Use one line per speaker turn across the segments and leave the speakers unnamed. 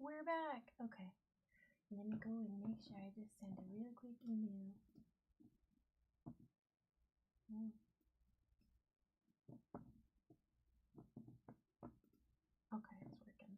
We're back. Okay. Let me go and make sure I just send a real quick email. Oh. Okay, it's working.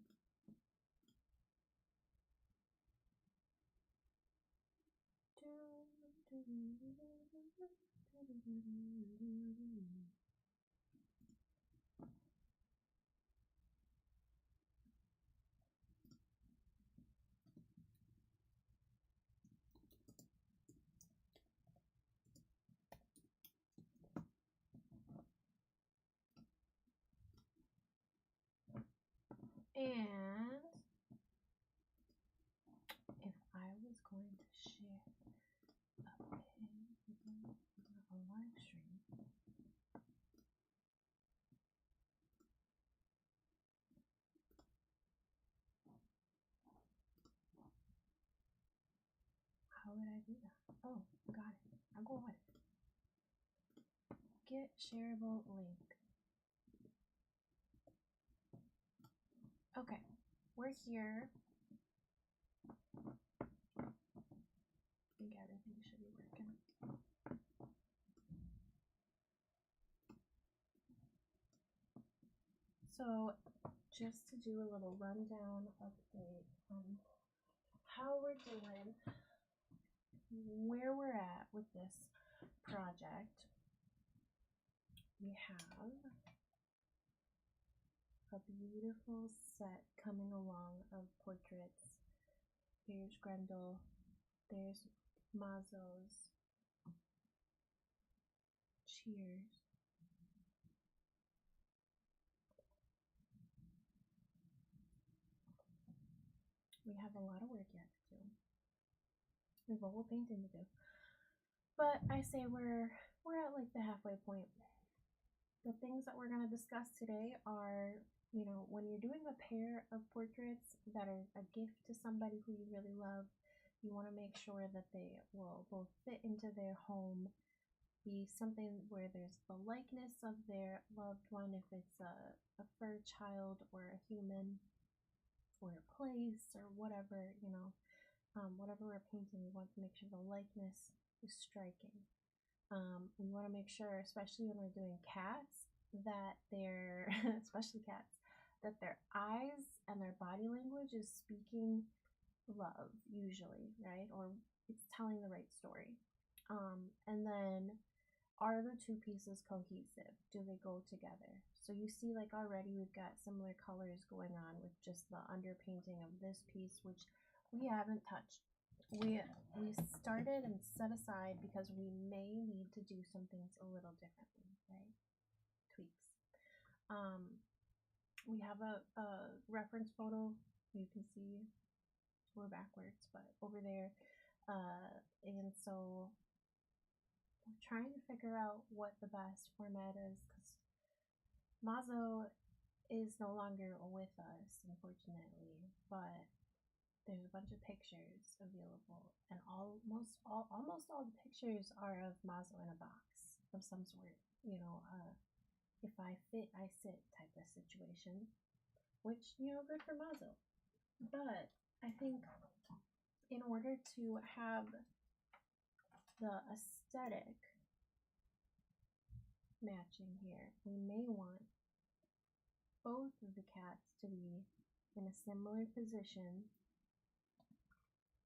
And if I was going to share a live stream, how would I do that? Oh, got it. I'll go with it. Get shareable link. Okay, we're here. I think everything should be working. So, just to do a little rundown update on how we're doing, where we're at with this project, we have a beautiful set coming along of portraits. Here's Grendel, there's Mazzo's. Cheers. We have a lot of work yet to do. We have a whole painting to do. But I say we're at like the halfway point. The things that we're going to discuss today are, you know, when you're doing a pair of portraits that are a gift to somebody who you really love, you want to make sure that they will both fit into their home, be something where there's the likeness of their loved one, if it's a fur child or a human, or a place or whatever, you know, whatever we're painting, we want to make sure the likeness is striking. We want to make sure, especially when we're doing cats, that they're, especially cats, that their eyes and their body language is speaking love, usually, right? Or it's telling the right story. And then, are the two pieces cohesive? Do they go together? So you see, like, already we've got similar colors going on with just the underpainting of this piece, which we haven't touched. We started and set aside because we may need to do some things a little differently, right? Tweaks. We have a reference photo. You can see we're backwards, but over there. And so we're trying to figure out what the best format is, because Mazzo is no longer with us, unfortunately, but there's a bunch of pictures available, and almost all the pictures are of Mazzo in a box of some sort, you know, if I fit, I sit type of situation, which, you know, good for Mazzo. But I think in order to have the aesthetic matching here, we may want both of the cats to be in a similar position,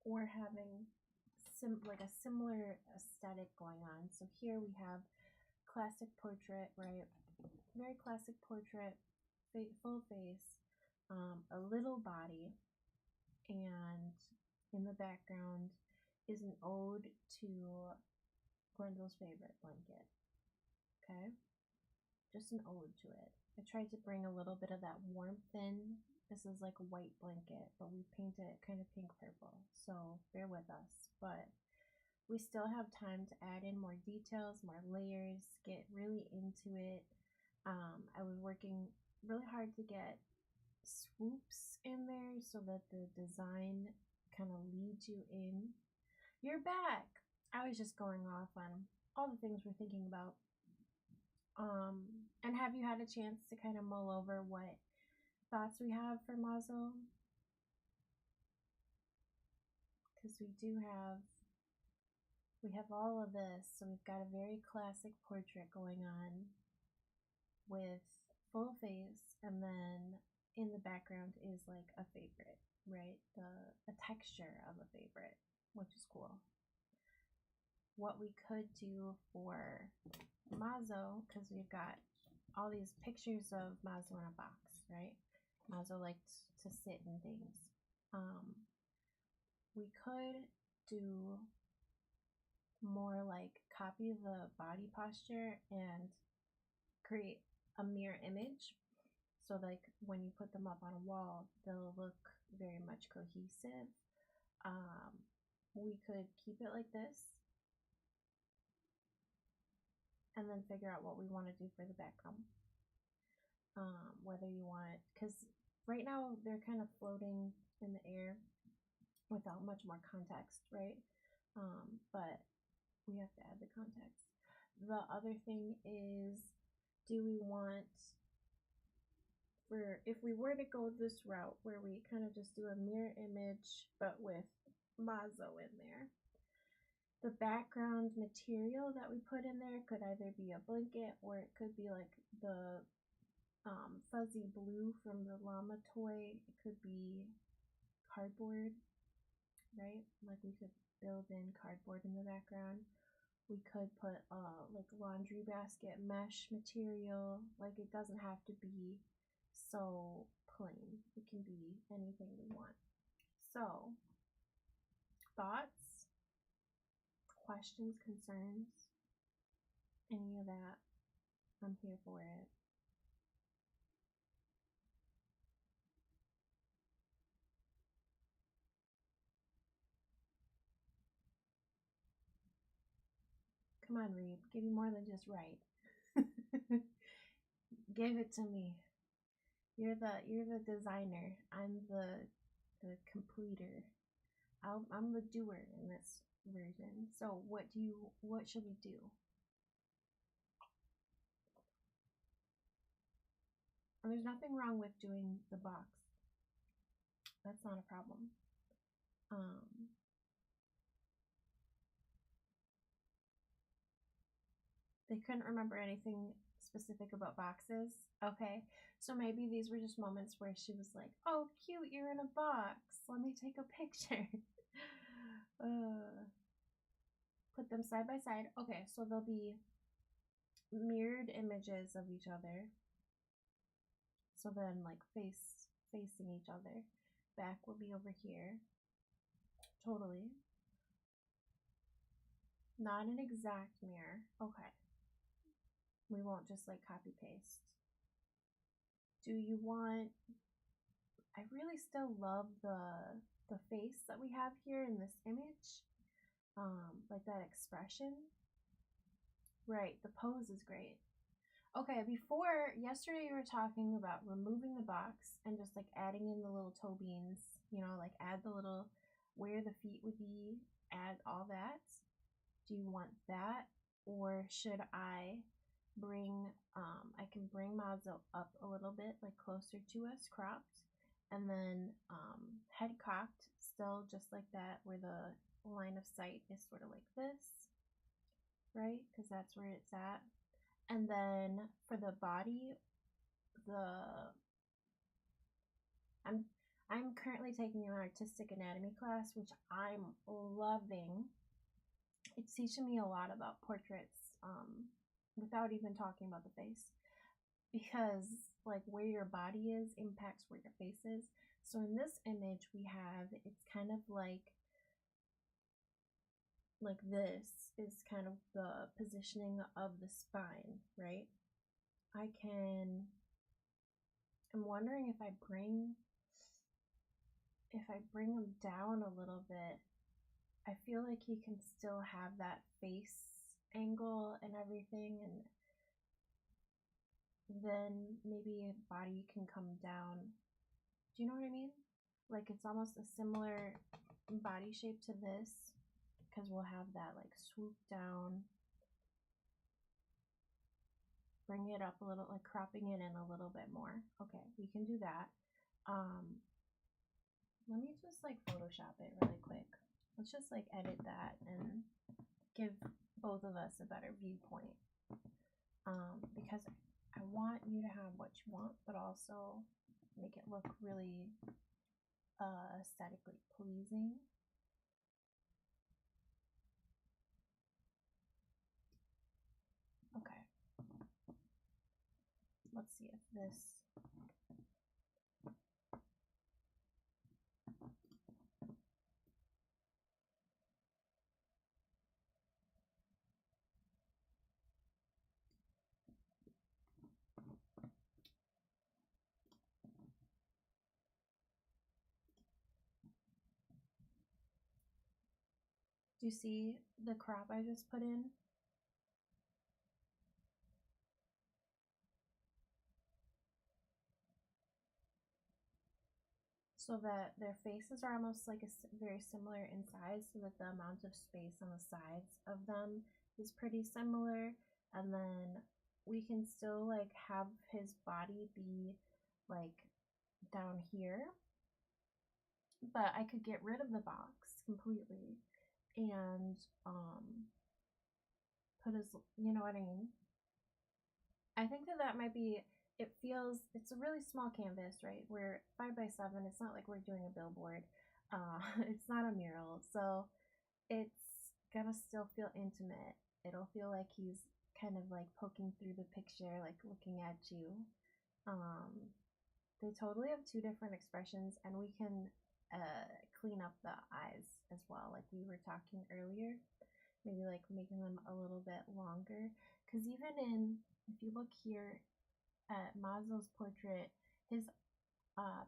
or having like a similar aesthetic going on. So here we have classic portrait, right? Very classic portrait, full face, a little body, and in the background is an ode to Grendel's favorite blanket. Okay, just an ode to it. I tried to bring a little bit of that warmth in. This is like a white blanket, but we painted it kind of pink purple, so bear with us. But we still have time to add in more details, more layers, get really into it. I was working really hard to get swoops in there so that the design kind of leads you in. You're back. I was just going off on all the things we're thinking about. And have you had a chance to kind of mull over what thoughts we have for Mazzo? because we have all of this. So we've got a very classic portrait going on with full face, and then in the background is like a favorite, right? A texture of a favorite, which is cool. What we could do for Mazzo, because we've got all these pictures of Mazzo in a box, right? Mazzo liked to sit in things. We could do more like copy the body posture and create a mirror image. So like when you put them up on a wall, they'll look very much cohesive. We could keep it like this and then figure out what we want to do for the background. Whether you want, because right now they're kind of floating in the air without much more context, right? But we have to add the context. The other thing is, do we want, if we were to go this route where we kind of just do a mirror image but with Mazzo in there, the background material that we put in there could either be a blanket or it could be like the fuzzy blue from the llama toy. It could be cardboard, right? Like we could build in cardboard in the background. We could put like laundry basket mesh material. Like it doesn't have to be so plain. It can be anything we want. So, thoughts, questions, concerns, any of that, I'm here for it. Come on, Reed. Give me more than just right. Give it to me. You're the designer. I'm the completer. I'm the doer in this version. So what should we do? And there's nothing wrong with doing the box. That's not a problem. They couldn't remember anything specific about boxes. Okay, so maybe these were just moments where she was like, oh, cute, you're in a box. Let me take a picture. Put them side by side. Okay, so they'll be mirrored images of each other. So then like facing each other. Back will be over here. Totally. Not an exact mirror. Okay. We won't just like copy paste. Do you want, I really still love the face that we have here in this image. Like that expression. Right, the pose is great. Okay, yesterday we were talking about removing the box and just like adding in the little toe beans, like add the little, where the feet would be, add all that. Do you want that? Or should I I can bring Mazzo up a little bit, like closer to us, cropped, and then head cocked, still just like that, where the line of sight is sort of like this, right? Because that's where it's at. And then for the body, I'm currently taking an artistic anatomy class, which I'm loving. It's teaching me a lot about portraits, without even talking about the face, because like where your body is impacts where your face is. So in this image we have, it's kind of like this is kind of the positioning of the spine, right? I'm wondering if I bring him down a little bit, I feel like he can still have that face angle and everything, and then maybe his body can come down. Do you know what I mean? Like it's almost a similar body shape to this, because we'll have that like swoop down, bring it up a little, like cropping it in a little bit more. Okay, we can do that. Let me just like Photoshop it really quick. let's just like edit that and give both of us a better viewpoint. Because I want you to have what you want, but also make it look really aesthetically pleasing. Okay. Let's see if this... Do you see the crop I just put in? So that their faces are almost like very similar in size, so that the amount of space on the sides of them is pretty similar. And then we can still like have his body be like down here, but I could get rid of the box completely and put his, you know what I mean? I think that might be, it feels, it's a really small canvas, right? We're 5x7, it's not like we're doing a billboard. It's not a mural, so it's gonna still feel intimate. It'll feel like he's kind of like poking through the picture, like looking at you. They totally have two different expressions, and we can clean up the eyes as well, like we were talking earlier. Maybe like making them a little bit longer, because even in, if you look here at Mazzo's portrait, his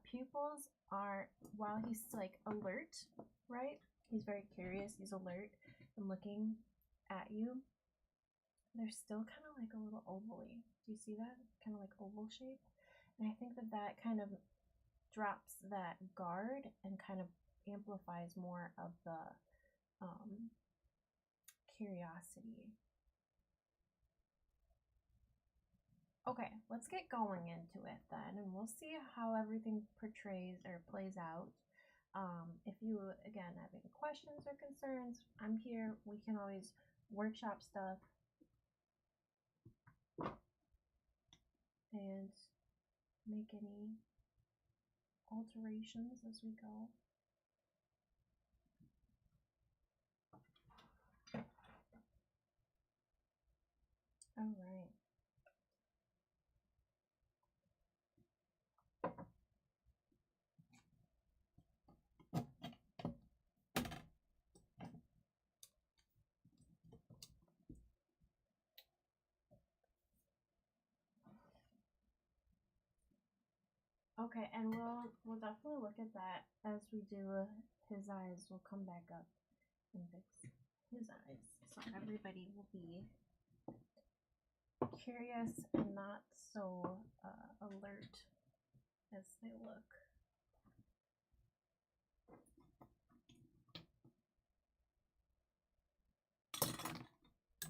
pupils are, while he's like alert, right? He's very curious, he's alert and looking at you. They're still kind of like a little ovally. Do you see that? Kind of like oval shape. And I think that kind of drops that guard and kind of amplifies more of the curiosity. Okay, let's get going into it then, and we'll see how everything portrays or plays out. If you, again, have any questions or concerns, I'm here. We can always workshop stuff and make any alterations as we go. All right. Okay, and we'll definitely look at that as we do his eyes. We'll come back up and fix his eyes, so everybody will be curious and not so alert as they look.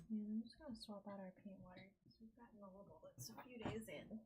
And I'm just gonna swap out our paint water because we've gotten a little, it's a few days in.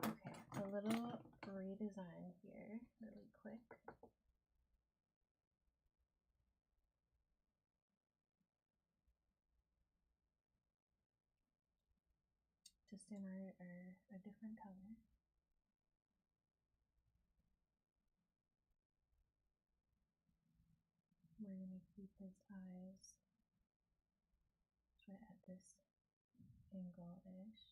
Okay, a little redesign here, really quick. Just in a different color. We're gonna keep his eyes right at this angle-ish.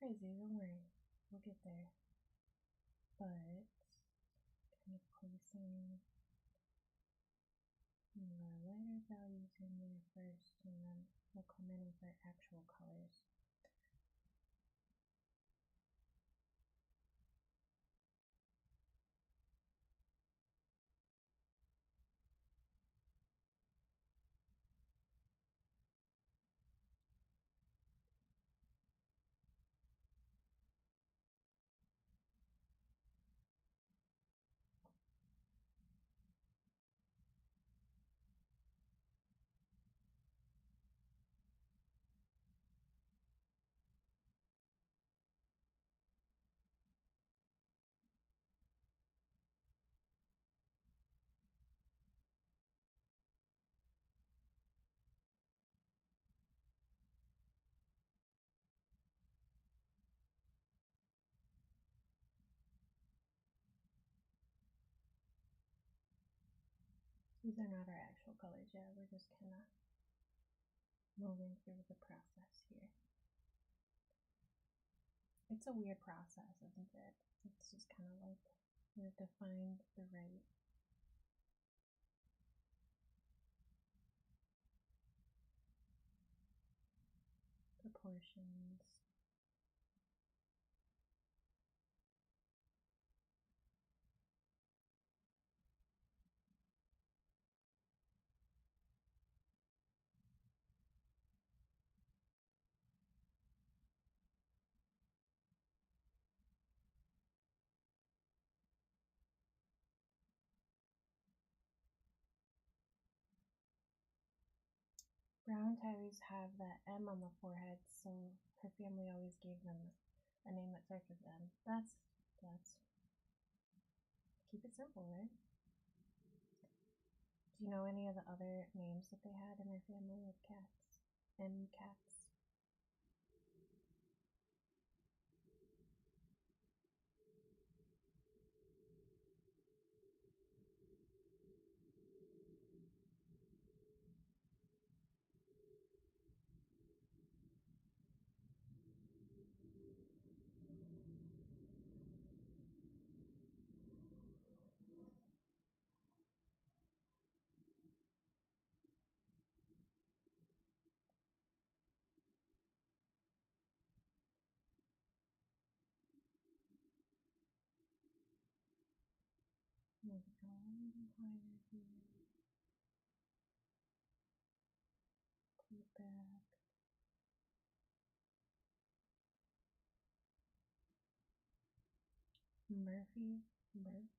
crazy, don't worry. We'll get there. But kind of placing the lighter values in there first, and then we'll come in with our actual colors. These are not our actual colors yet, we're just kind of moving through the process here. It's a weird process, isn't it? It's just kind of like we have to find the right proportions. Brown ties have that M on the forehead, so her family always gave them a name that starts with M. That's keep it simple, right? Do you know any of the other names that they had in their family of cats? M cats? Maybe go a little higher here. Pull it back. Murphy, Murph.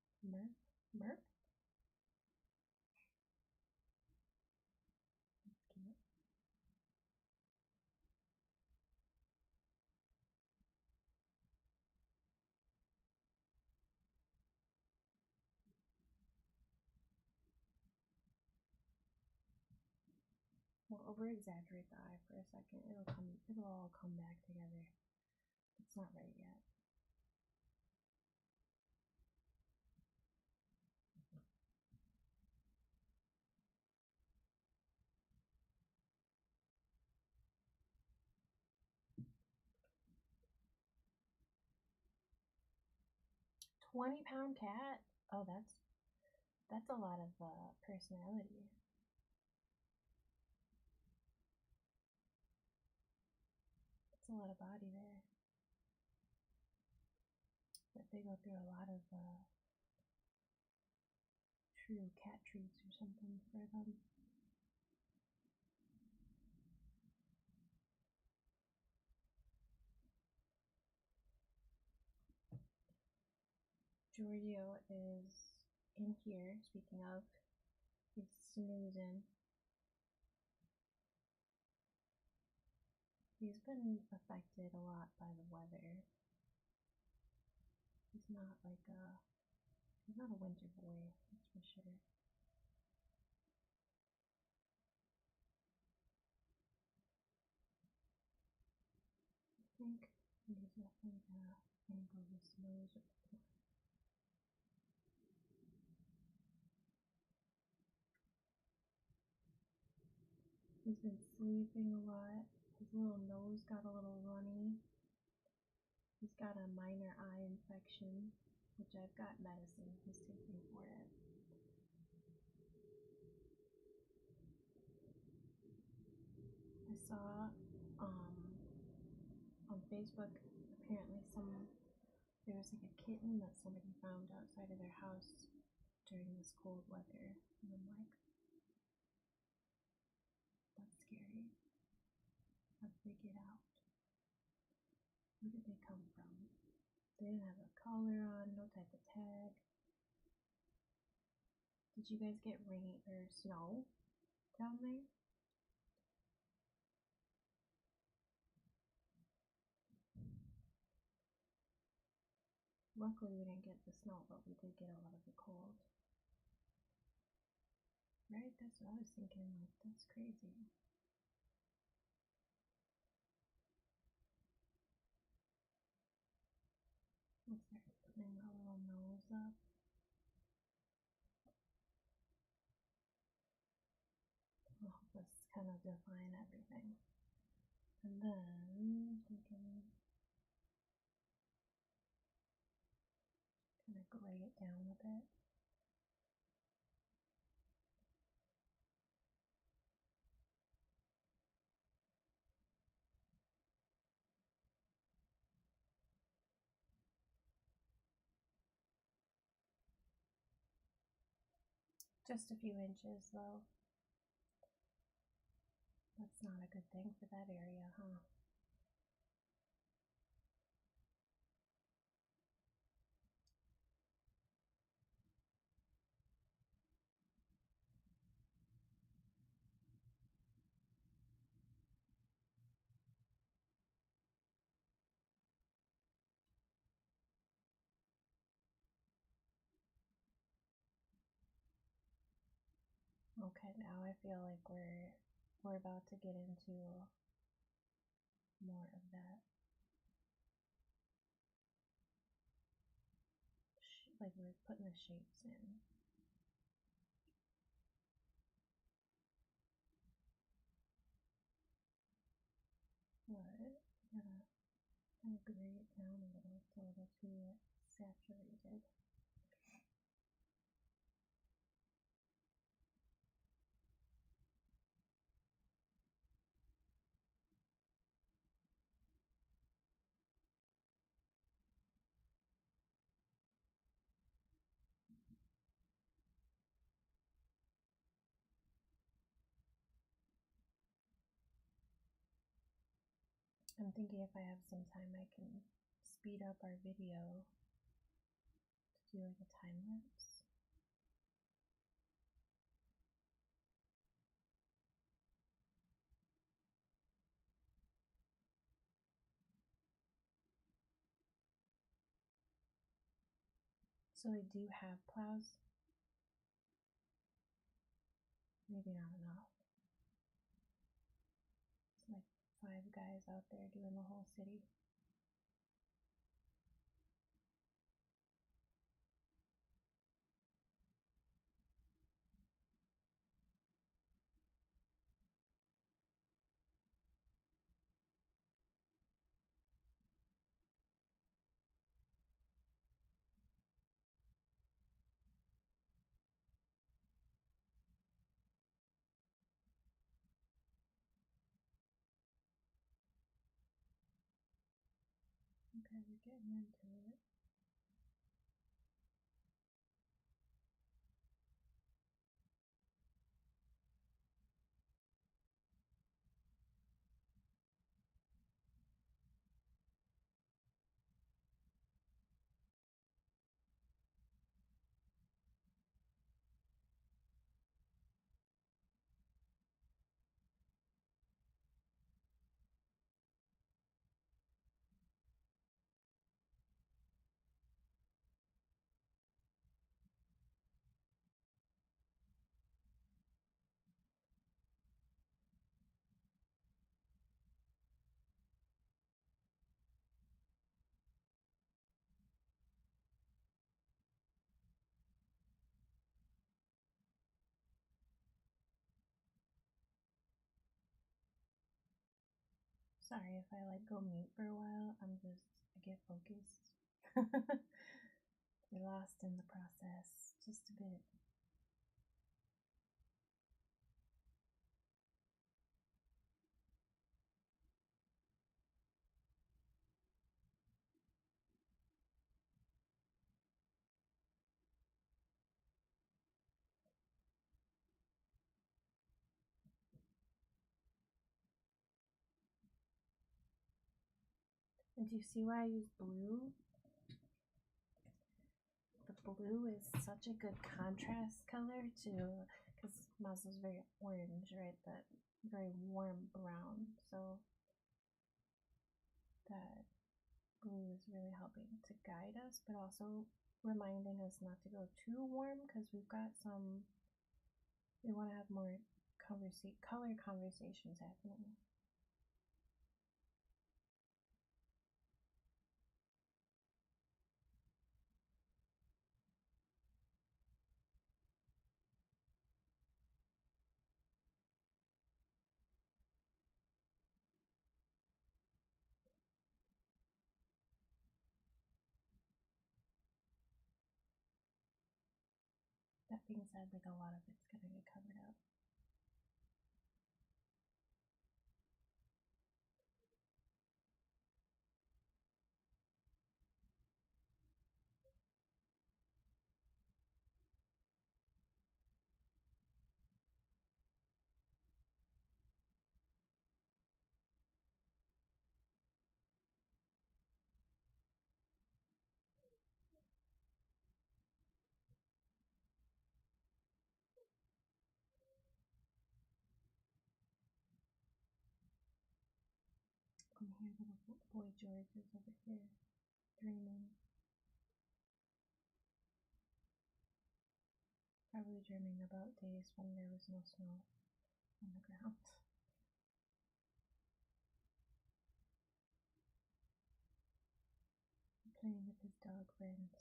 That's cute. We'll over exaggerate the eye for a second. It'll all come back together. It's not right yet. 20-pound cat? Oh, that's a lot of personality. That's a lot of body there. But they go through a lot of true cat treats or something for them. Giorgio is in here, speaking of. He's snoozing. He's been affected a lot by the weather. He's not a winter boy, that's for sure. I think he's definitely gonna angle his nose a bit more. He's been sleeping a lot. His little nose got a little runny. He's got a minor eye infection, which I've got medicine he's taking for it. I saw on Facebook, apparently there was like a kitten that somebody found outside of their house during this cold weather, and I'm like, that's scary. How did they get out? Where did they come from? They didn't have a collar on, no type of tag. Did you guys get rain or snow down there? Luckily we didn't get the snow, but we did get a lot of the cold. Right? That's what I was thinking. Like, that's crazy. What's that? Putting my little nose up. I'll help us kind of define everything. And then we can kind of gray it down a bit. Just a few inches though. That's not a good thing for that area, huh? Okay, now I feel like we're about to get into more of that. Like we're putting the shapes in. But yeah, kind of gray it down a little. It's a little too saturated. I'm thinking if I have some time, I can speed up our video to do like a time lapse. So they do have plows. Maybe not enough. It's like 5 guys out there doing the whole city. Okay, we're getting into it. Sorry if I like go mute for a while. I'm just I get focused. Get lost in the process just a bit. And do you see why I use blue? The blue is such a good contrast color to, because Mazzo's very orange, right? That very warm brown. So that blue is really helping to guide us, but also reminding us not to go too warm because we've got some, we want to have more color conversations happening. That being said, like a lot of it's gonna get covered up. And here little boy George is over here dreaming. Probably dreaming about days when there was no snow on the ground. Playing with his dog friends.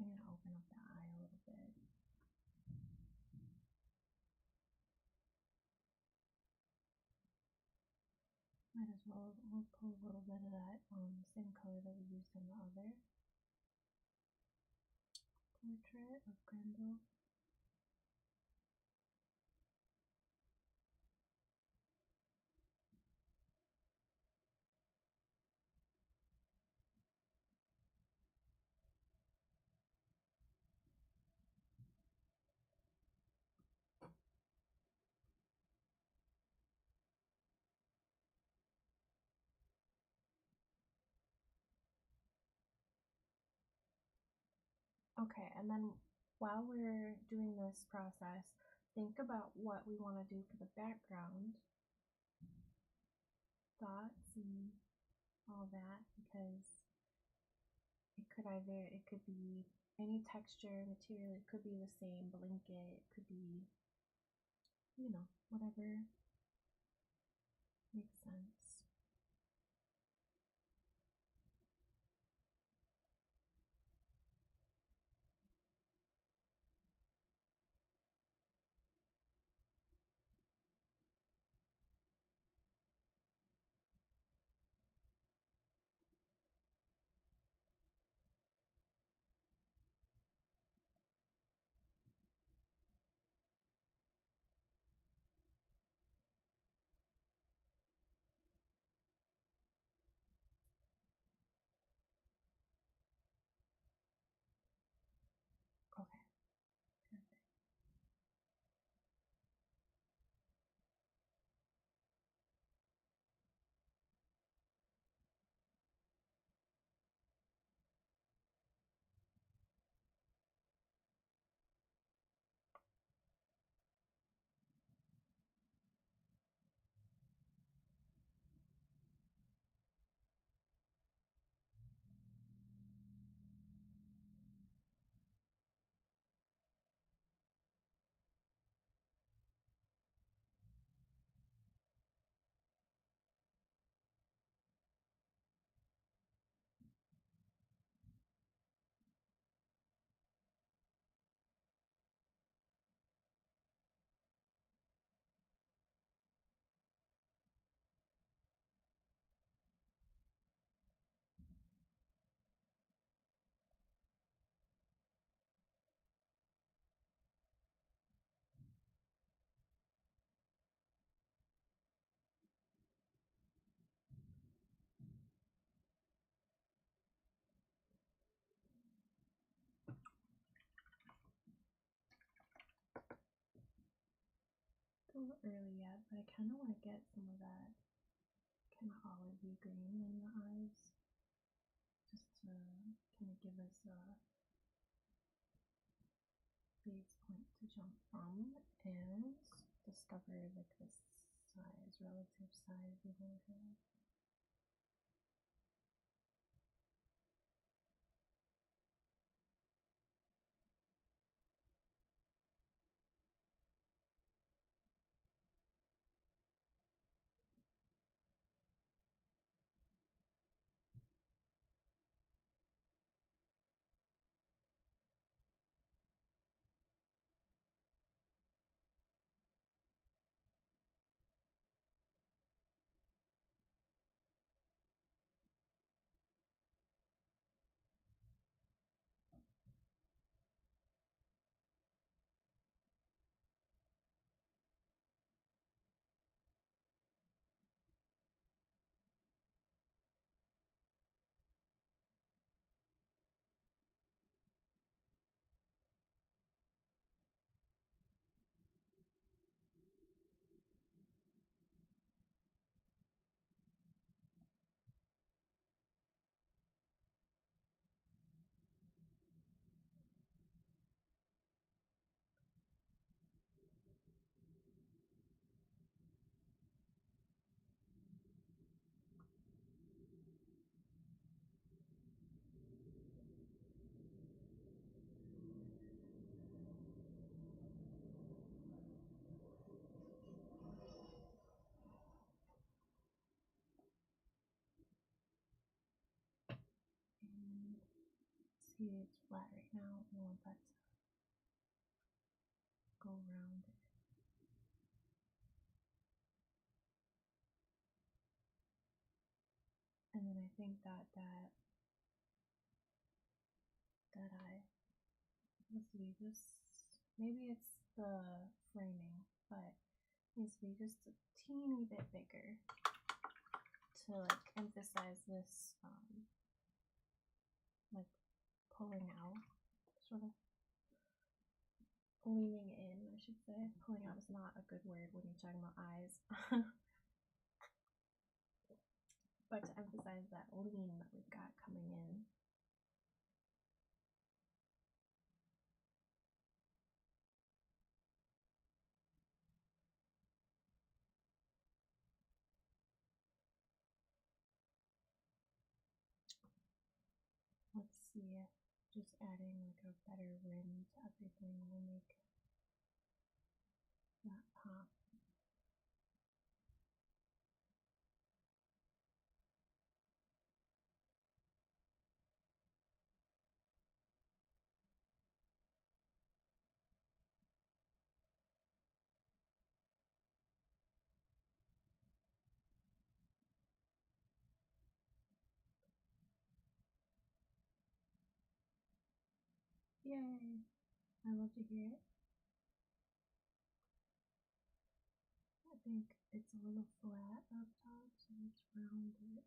I'm gonna open up the eye a little bit. Might as well, we'll pull a little bit of that same color that we used in the other portrait of Grendel. Okay, and then while we're doing this process, think about what we want to do for the background, thoughts, and all that, because it could be any texture, material, it could be the same blanket, it could be, you know, whatever makes sense. Okay, perfect. It's a little early yet, but I kind of want to get some of that kind of olivey green in the eyes, just to kind of give us a base point to jump from and discover like the size, relative size of our head. And see, it's flat right now. I want that to go around it. And then I think that eye needs to be just, maybe it's the framing, but needs to be just a teeny bit bigger to like emphasize this like pulling out, sort of leaning in, I should say. Pulling out is not a good word when you're talking about eyes. But to emphasize that lean that we've got coming in. Let's see if just adding like a better rim to everything will make that pop. Yay! I love to hear it. I think it's a little flat up top, so let's round it.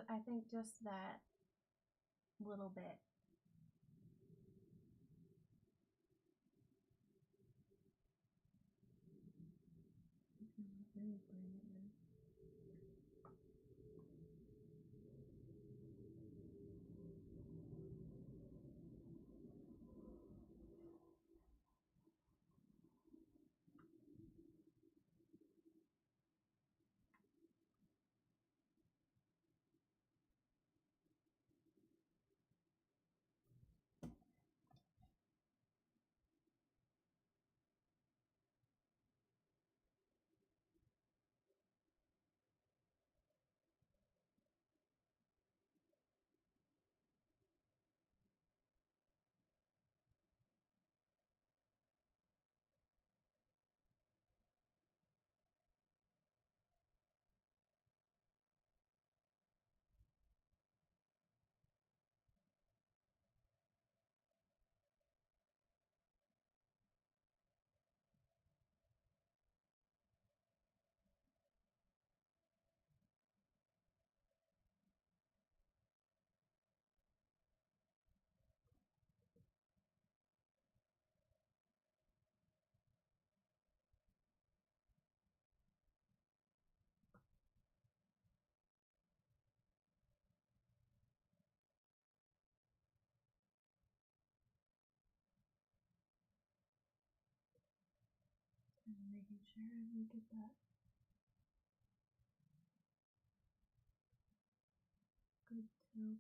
I think just that little bit. Really bring it in. And making sure we get that good tilt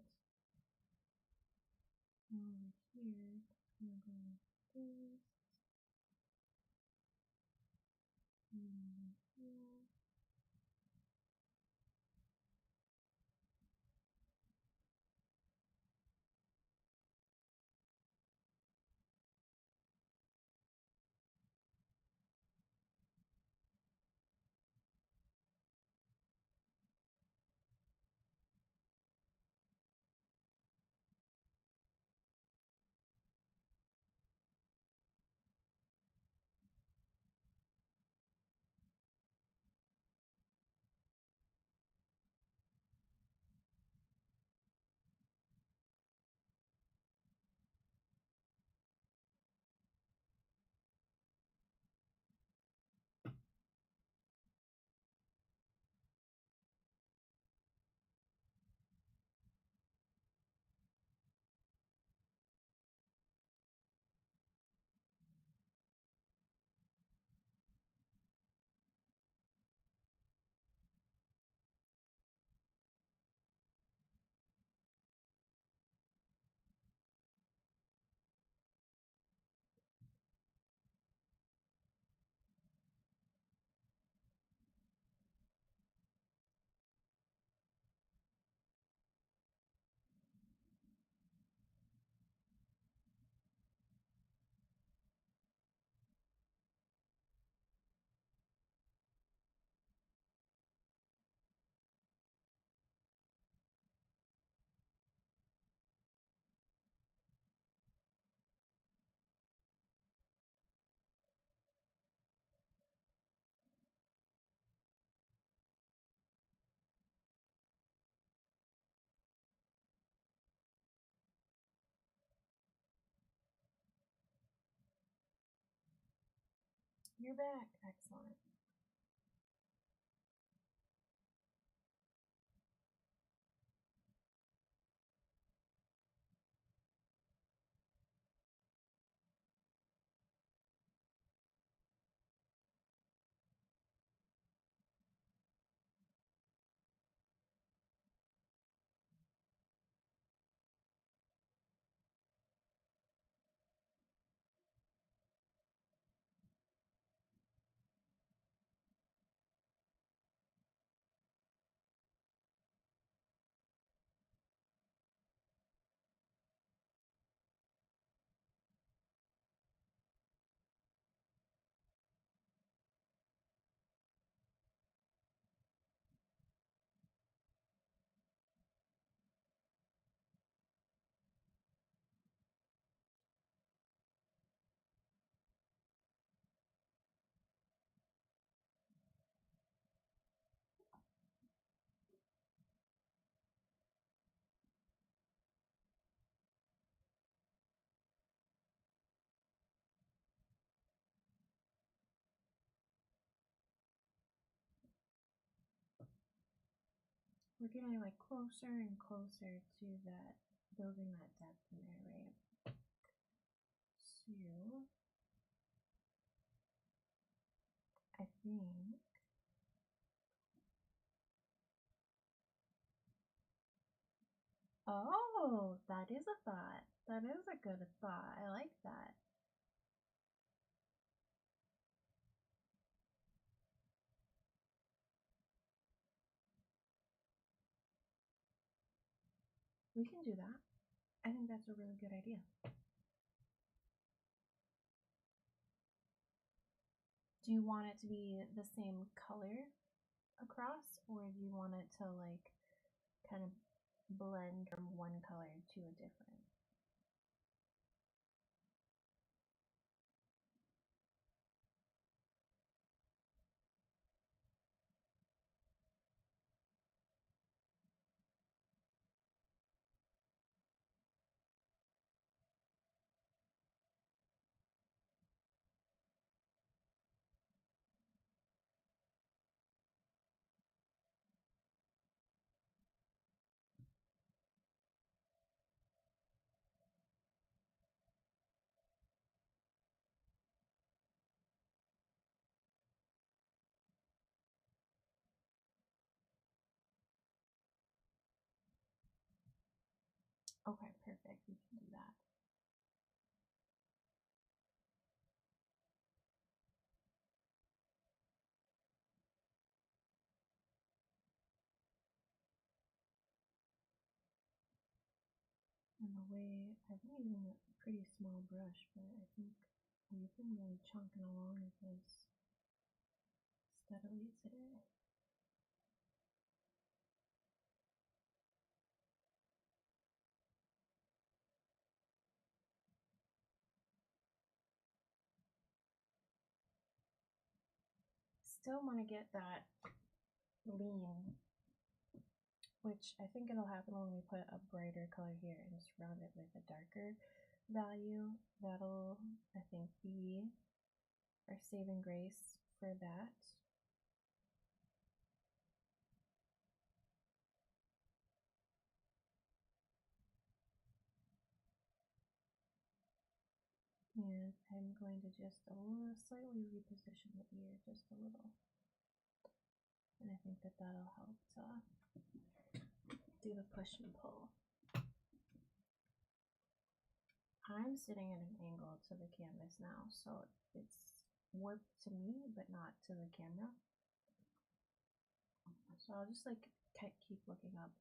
over here. I'm gonna go like this. And over here. You're back. Excellent. we're getting like closer and closer to that, building that depth in there, right? So I think oh, that is a thought. That is a good thought. I like that. We can do that. I think that's a really good idea. Do you want it to be the same color across, or do you want it to like kind of blend from one color to a different? Okay, perfect. We can do that. And the way I've been using a pretty small brush, but I think we've been really chunking along with this steadily today. Still want to get that lean, which I think it'll happen when we put a brighter color here and surround it with a darker value. That'll, I think, be our saving grace for that. And I'm going to just slightly reposition the ear just a little. And I think that that'll help to do the push and pull. I'm sitting at an angle to the canvas now, so it's warped to me, but not to the camera. So I'll just like keep looking up.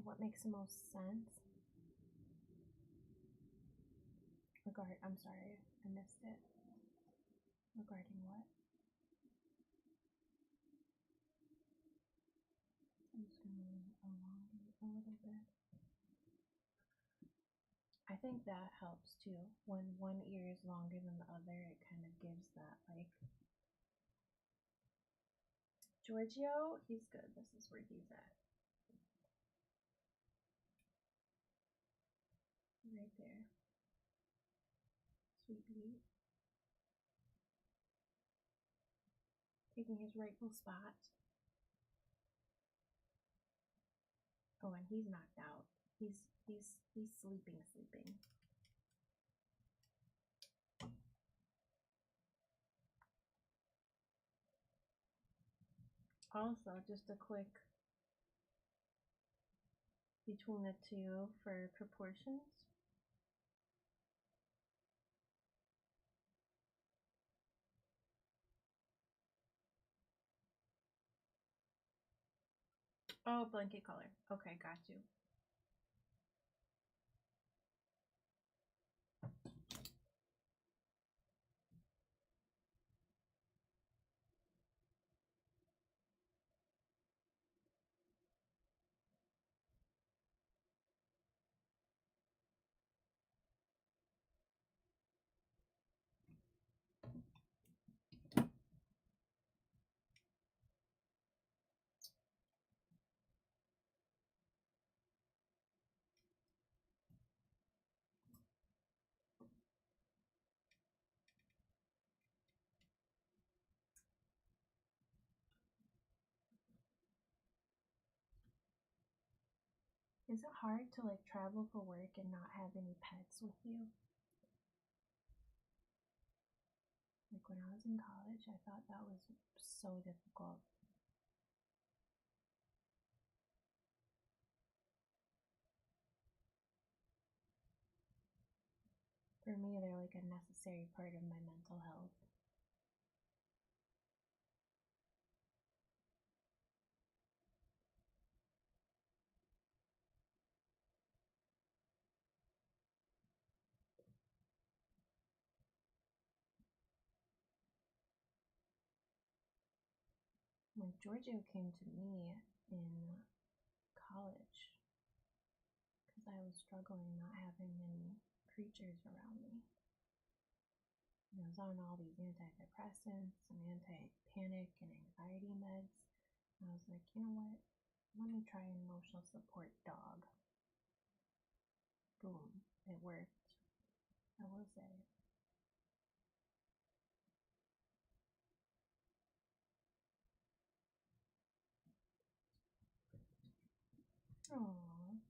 What makes the most sense? I'm sorry, I missed it. Regarding what? I'm just gonna elongate a little bit. I think that helps too. When one ear is longer than the other, it kind of gives that like. Giorgio, he's good. This is where he's at. Right there. Sweet beat. Taking his rightful spot. Oh, and he's knocked out. He's sleeping. Also, just a quick between the two for proportions. Oh, blanket color. Okay, got you. Is it hard to like travel for work and not have any pets with you? Like when I was in college, I thought that was so difficult. For me, they're like a necessary part of my mental health. When Giorgio came to me in college, because I was struggling not having any creatures around me. And I was on all these antidepressants and anti-panic and anxiety meds. And I was like, you know what? Let me try an emotional support dog. Boom. It worked. I will say. Aww.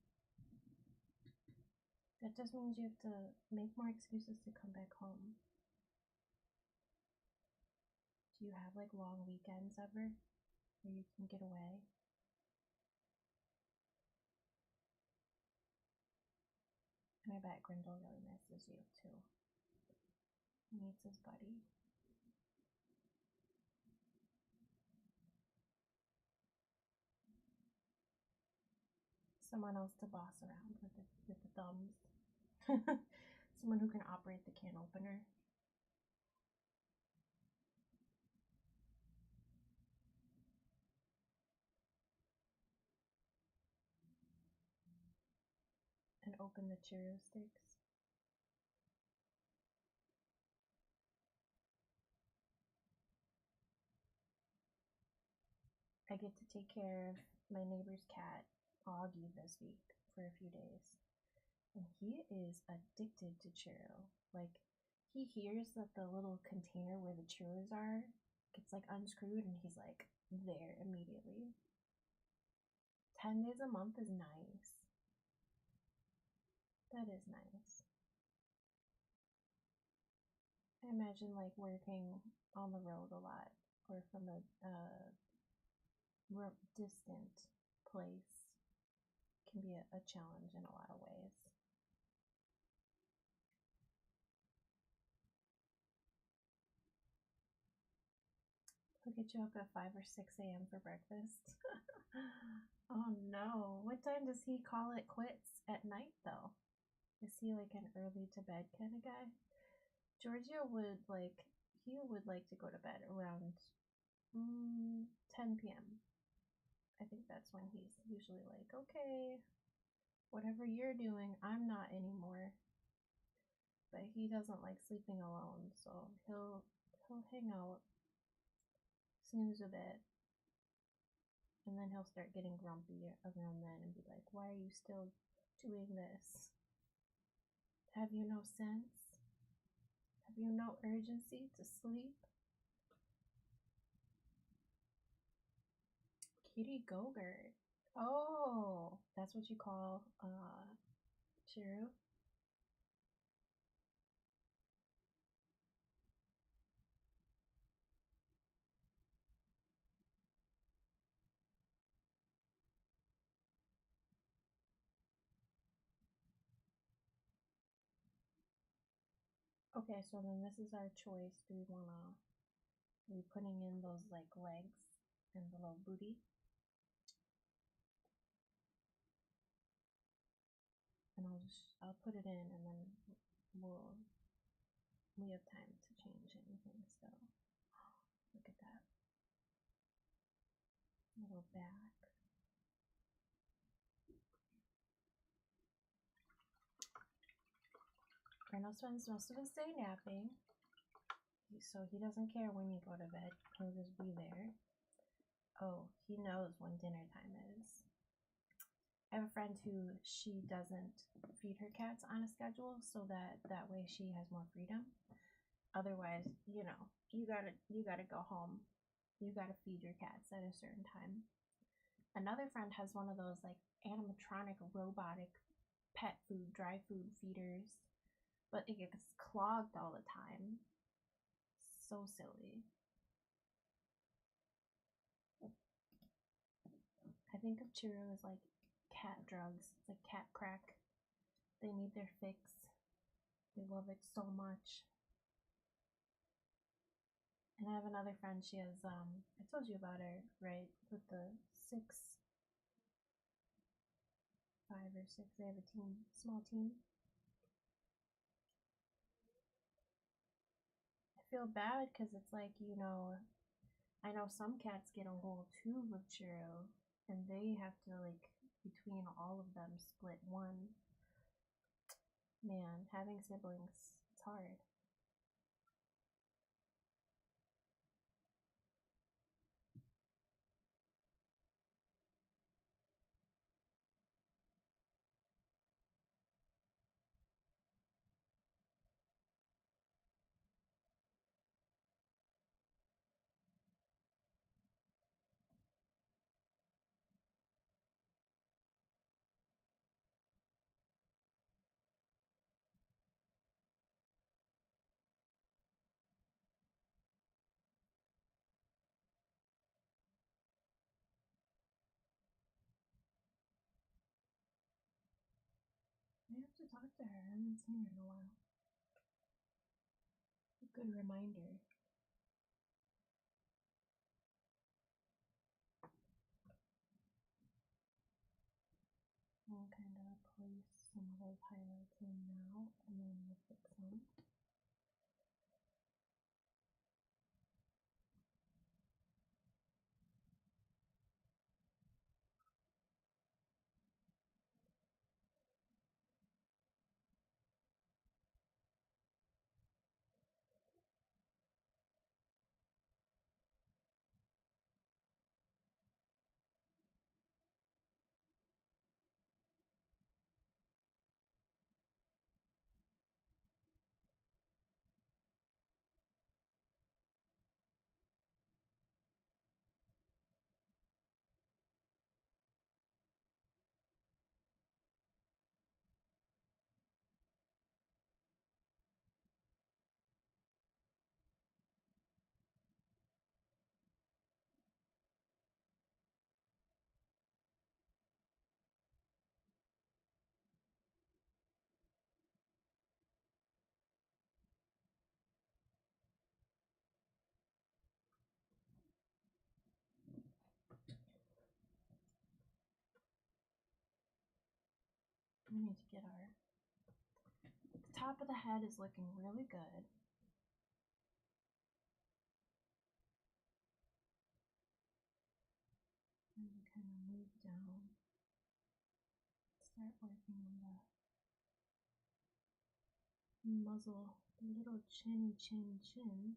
That just means you have to make more excuses to come back home. Do you have like long weekends ever where you can get away? And I bet Grendel really misses you too. He needs his buddy. Someone else to boss around with the thumbs. Someone who can operate the can opener. And open the Cheerio sticks. I get to take care of my neighbor's cat, Augie, this week for a few days. And he is addicted to Cheerio. Like, he hears that the little container where the Cheerios are gets like unscrewed and he's like there immediately. 10 days a month is nice. That is nice. I imagine like working on the road a lot or from a distant place can be a challenge in a lot of ways. He'll get you up at 5 or 6 a.m. for breakfast. Oh no. What time does he call it quits at night though? Is he like an early to bed kind of guy? Giorgio would like, he would like to go to bed around 10 p.m. I think that's when he's usually like, okay, whatever you're doing, I'm not anymore. But he doesn't like sleeping alone, so he'll hang out, snooze a bit, and then he'll start getting grumpy around then and be like, why are you still doing this? Have you no sense? Have you no urgency to sleep? Kitty Gogurt. Oh, that's what you call Chiru? Okay, so then this is our choice. Do we wanna, are we putting in those like legs and the little booty? And I'll put it in and then we'll, we have time to change anything still. Look at that. Little back. Grendel spends most of his day napping, so he doesn't care when you go to bed. He'll just be there. Oh, he knows when dinner time is. I have a friend who she doesn't feed her cats on a schedule so that way she has more freedom. Otherwise, you know, you gotta go home. You gotta feed your cats at a certain time. Another friend has one of those like animatronic robotic pet food, dry food feeders, but it gets clogged all the time. So silly. I think of Chiro as like cat drugs. It's like cat crack. They need their fix. They love it so much. And I have another friend, she has I told you about her, right? With the 5 or 6, they have a team, small team. I feel bad because it's like, I know some cats get a whole tube of churro and they have to like between all of them split one. Man, having siblings, it's hard. I have to talk to her. I haven't seen her in a while. A good reminder. I'll kind of place some of those highlights in now and then we'll fix them. We need to get the top of the head is looking really good. And we kind of move down, start working on the muzzle, the little chinny chin.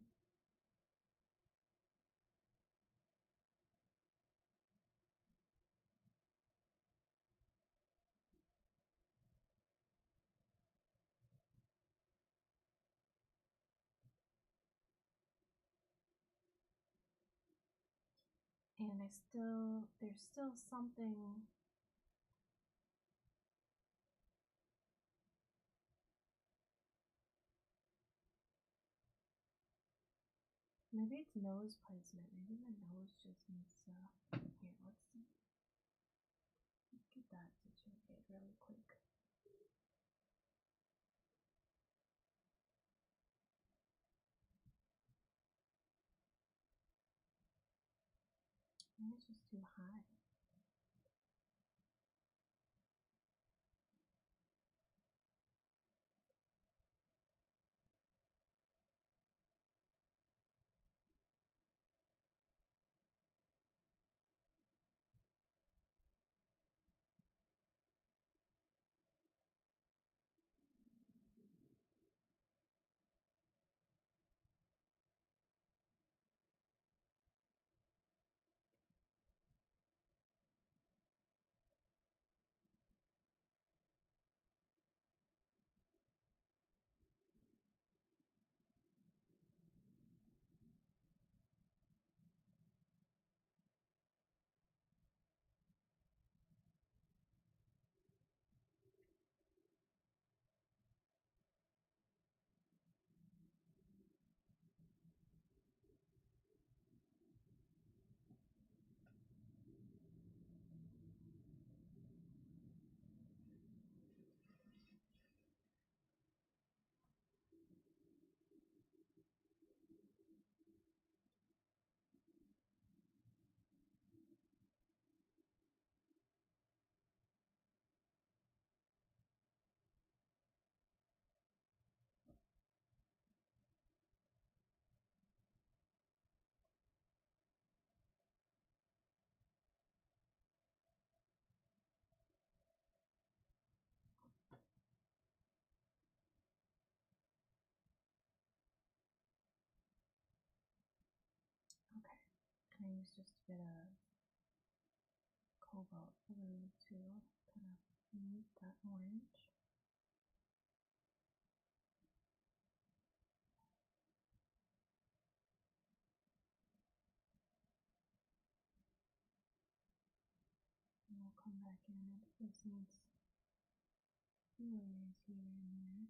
And there's still something. Maybe it's nose placement. Maybe my nose just needs to. Here, let's see. Let's get that situated really quick. Maybe it's just too high. use just a bit of cobalt blue to kind of mute that orange. And we'll come back in. It just needs 2 layers here and there.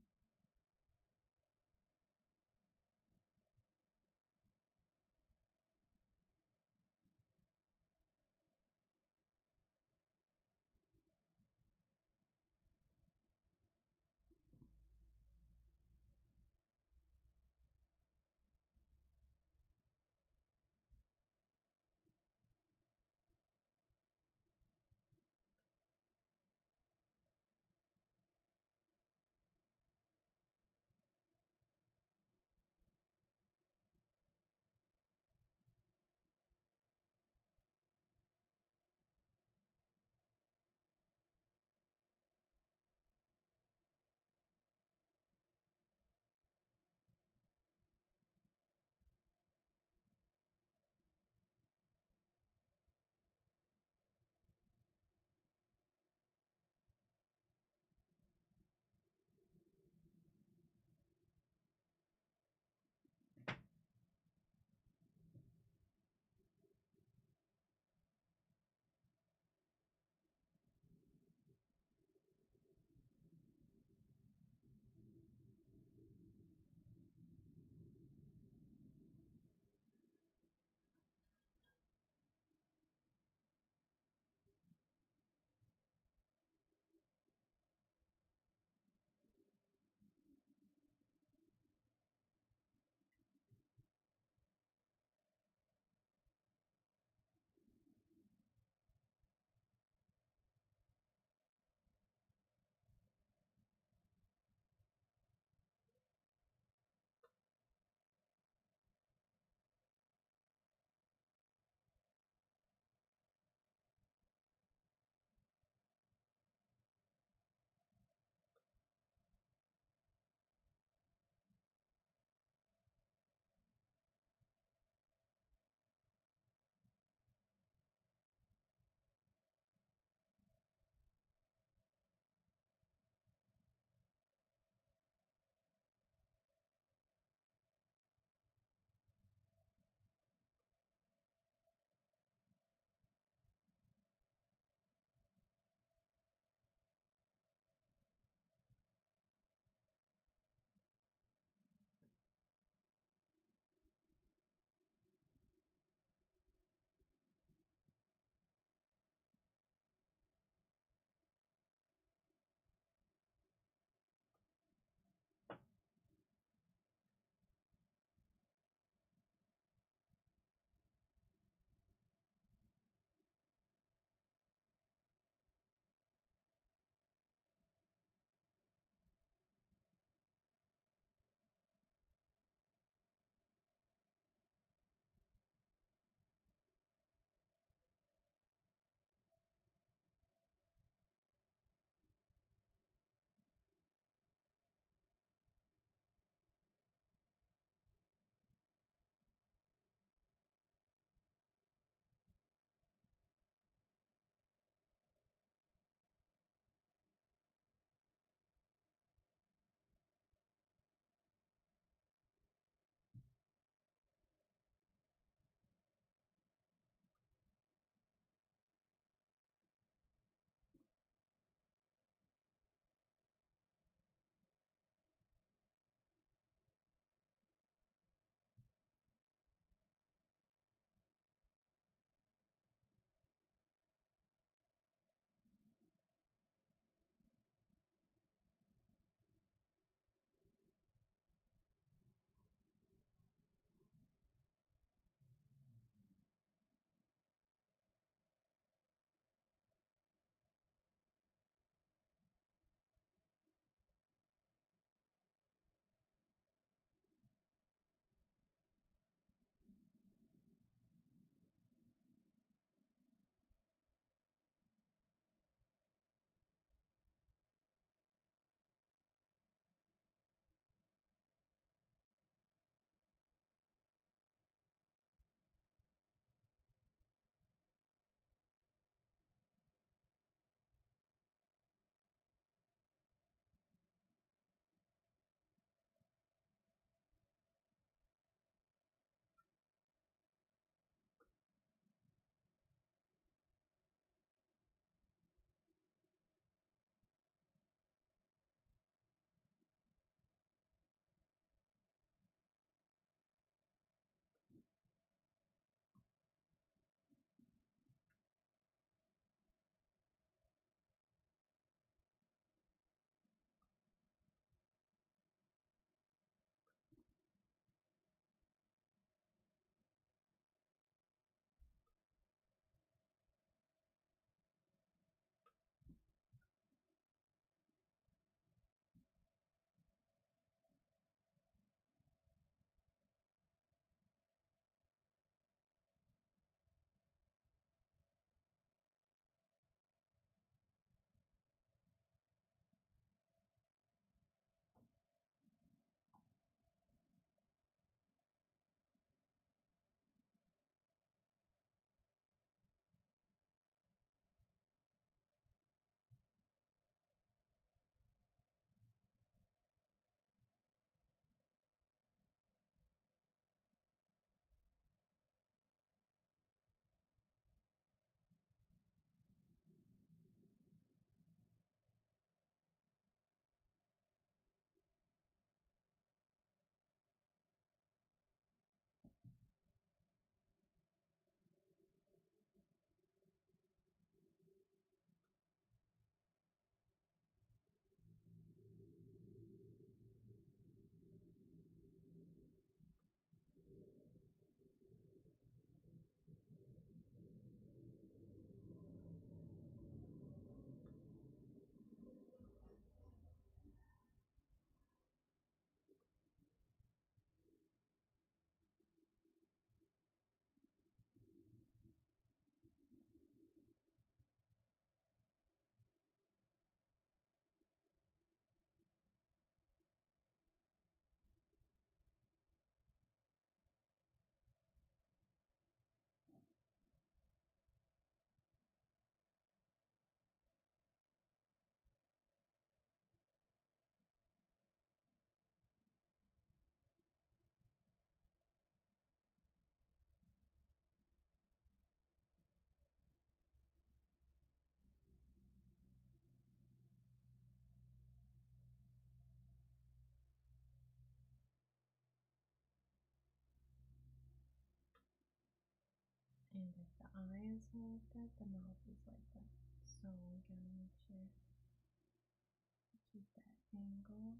And if the eyes are like that, the mouth is like that. So we're gonna make sure to keep that angle.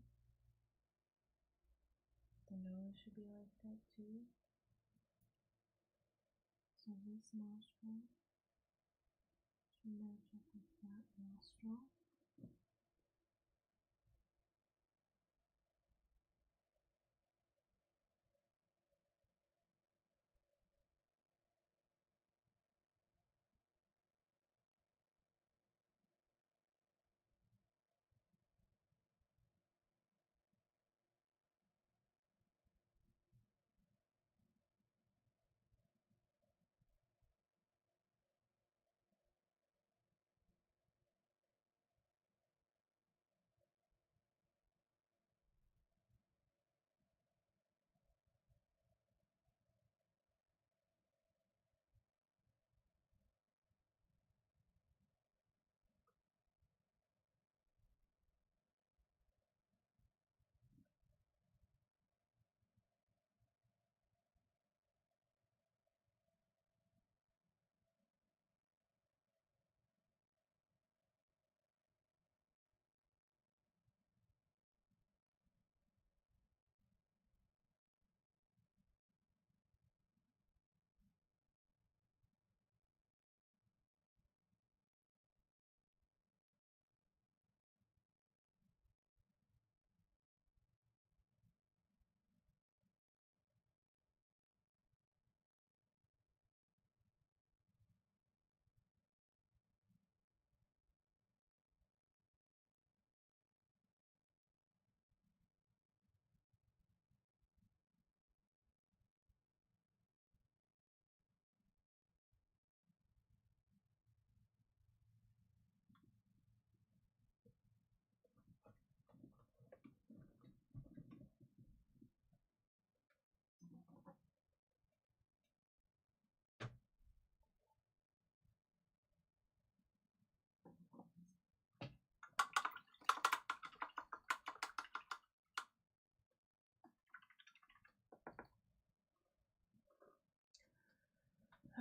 The nose should be like that too. So this nostril should match up with that nostril.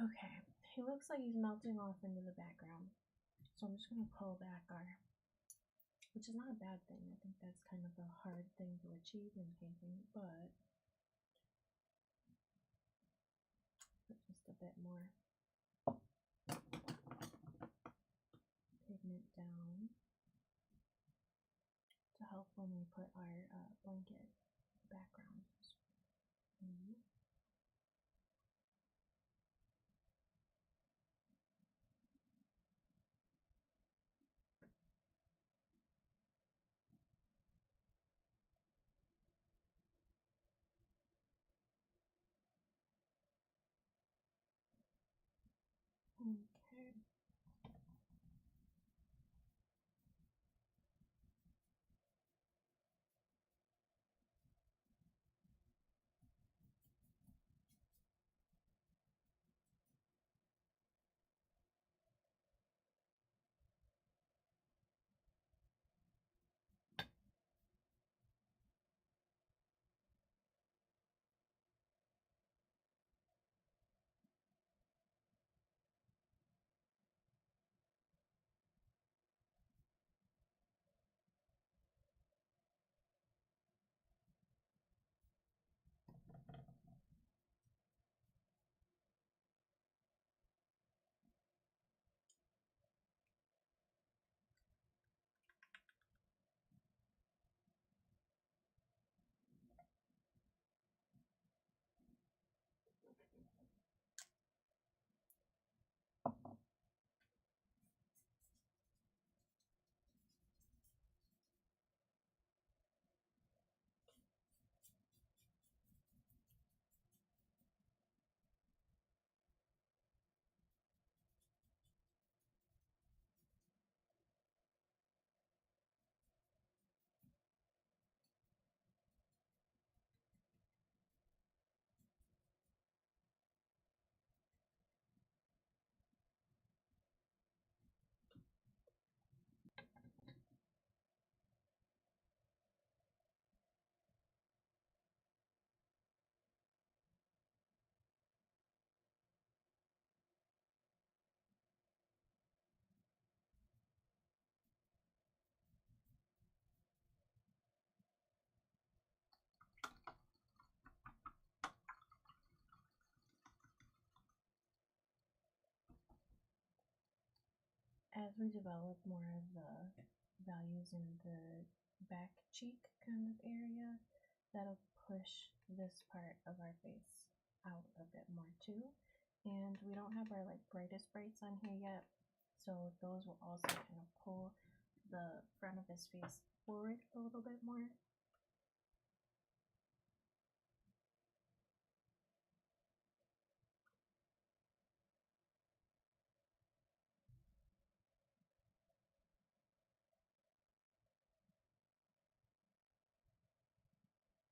Okay, he looks like he's melting off into the background. So I'm just gonna pull back our, which is not a bad thing. I think that's kind of a hard thing to achieve in painting, but put just a bit more pigment down to help when we put our blanket background. Okay. as we develop more of the values in the back cheek kind of area, that'll push this part of our face out a bit more too. And we don't have our like brightest brights on here yet, so those will also kind of pull the front of his face forward a little bit more.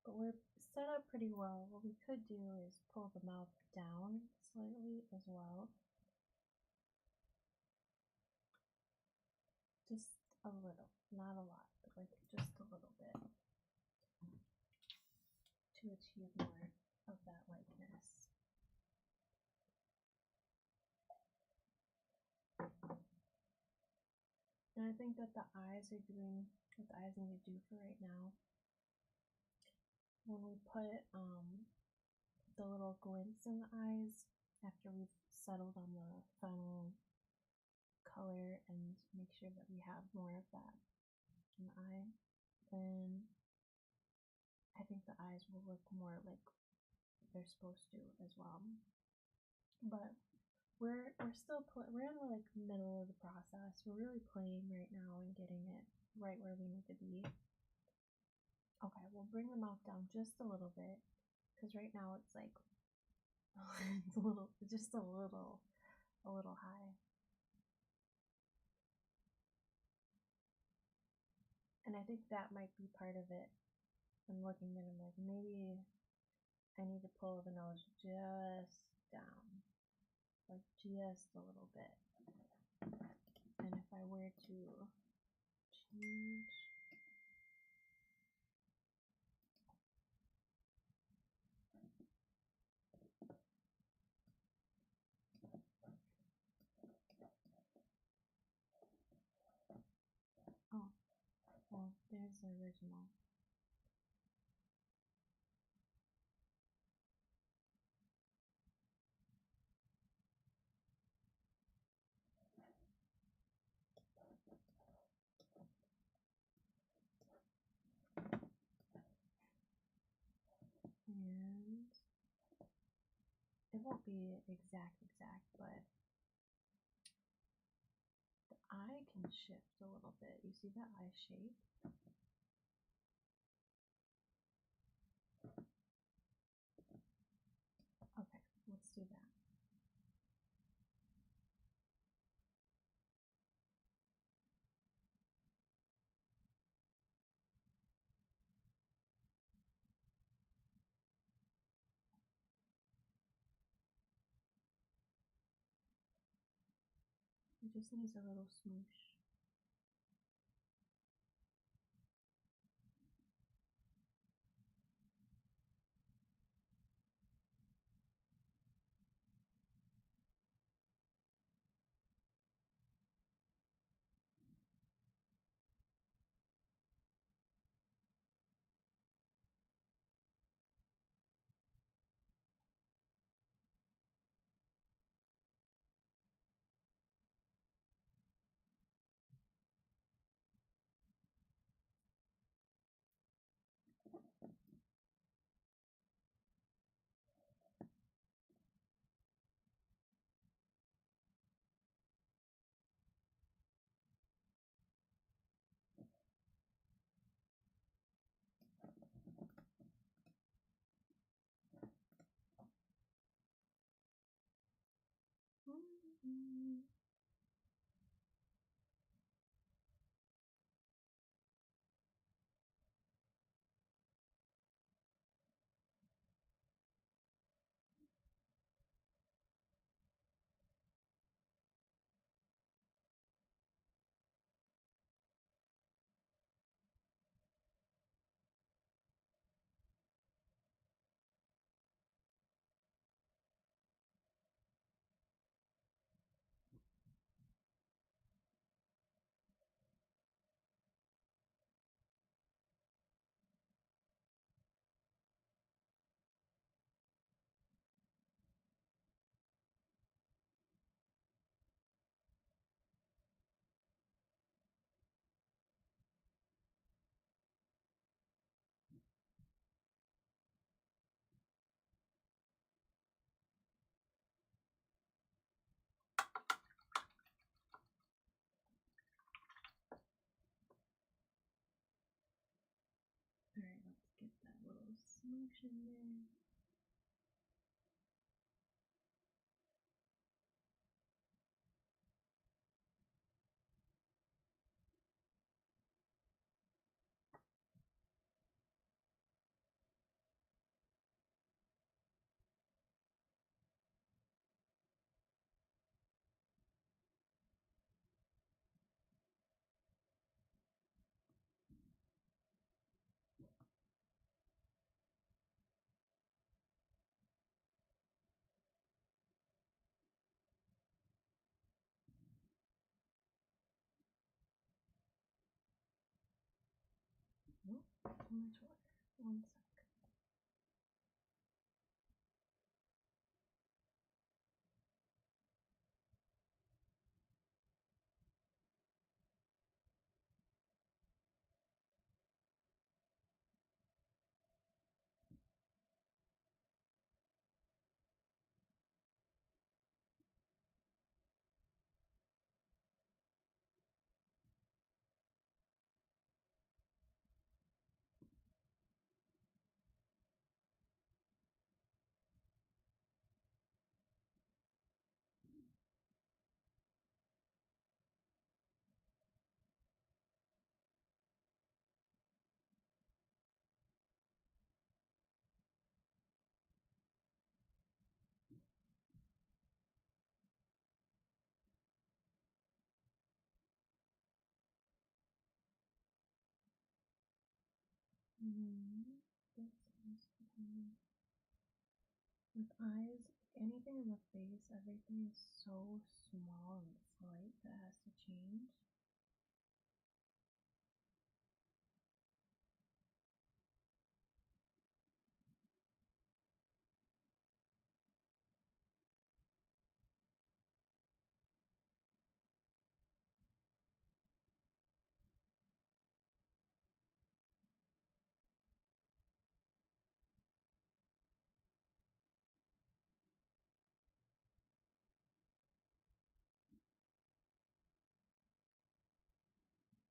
But we're set up pretty well. What we could do is pull the mouth down slightly as well. Just a little, not a lot, but like just a little bit to achieve more of that likeness. And I think that the eyes are doing what the eyes need to do for right now. When we put the little glints in the eyes after we've settled on the final color and make sure that we have more of that in the eye, then I think the eyes will look more like they're supposed to as well. But we're still we're in the like middle of the process. We're really playing right now and getting it right where we need to be. Okay, we'll bring the mouth down just a little bit because right now it's like it's a little, just a little high. And I think that might be part of it. I'm looking at him like maybe I need to pull the nose just down, like just a little bit. And if I were to change, oh, well, there's the original. And it won't be exact, but the eye can shift a little bit. You see that eye shape? Okay, let's do that. It just needs a little smoosh. imperfection there. Nope, too much water. One sec. This is with eyes, anything in the face, everything is so small and slight that has to change.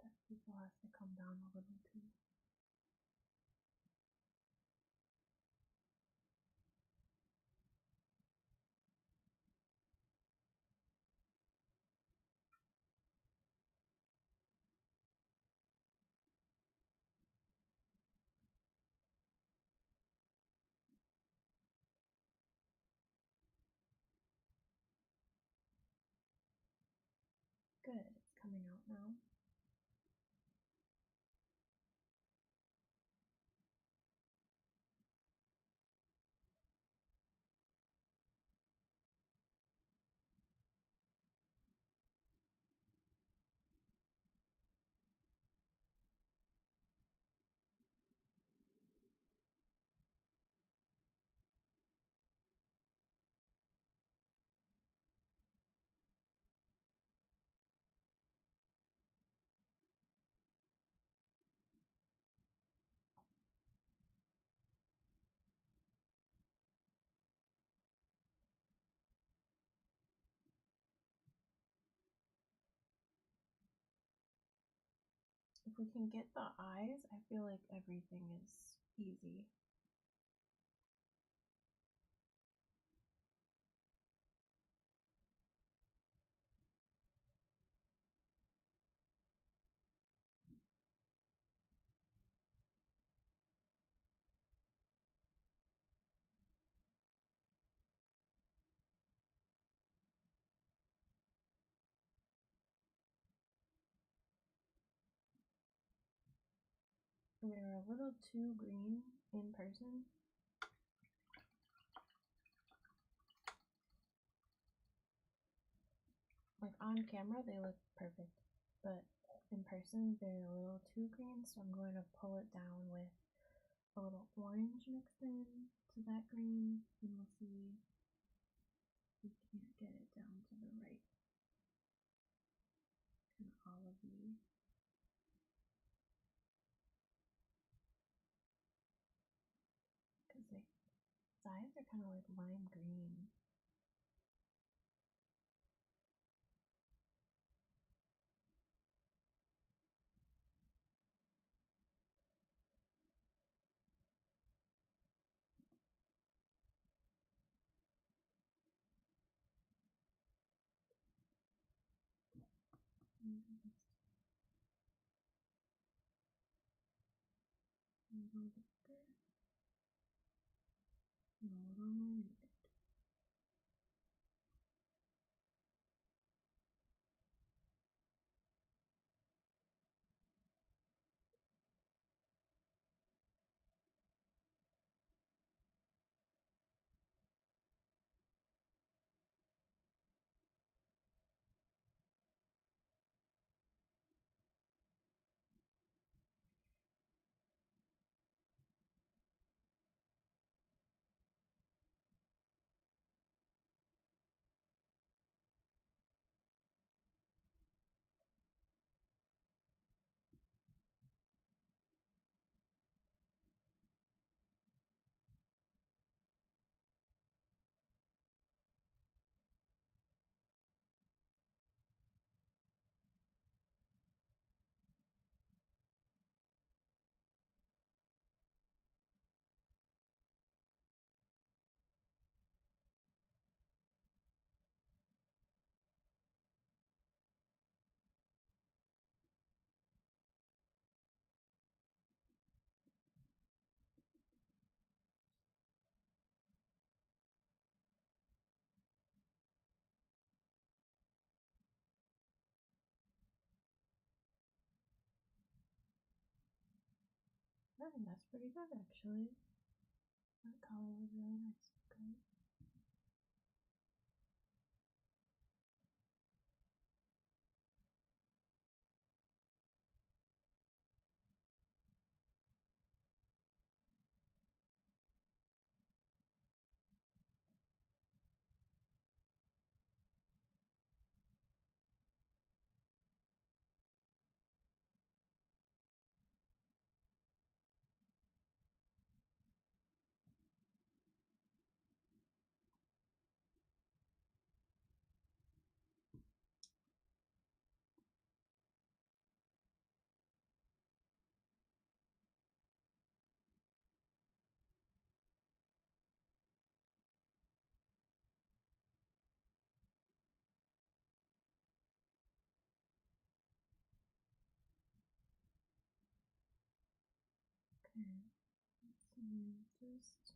That pupil has to come down a little too. Good, it's coming out now. If we can get the eyes, I feel like everything is easy. They're a little too green in person. Like on camera, they look perfect, but in person, they're a little too green, so I'm going to pull it down with a little orange mixed in to that green, and we'll see if we can't get it down to the right kind of olivey. Because like, his eyes are kind of like lime green. little thicker. A little more muted. I think that's pretty good actually. That color was really nice. Okay. Okay. So just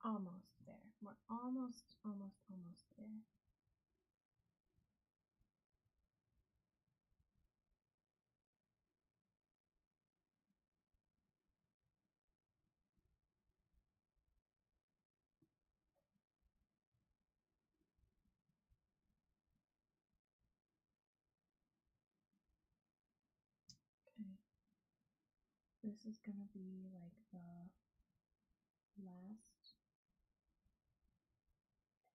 almost there. We're almost there. Okay. This is gonna be like the last,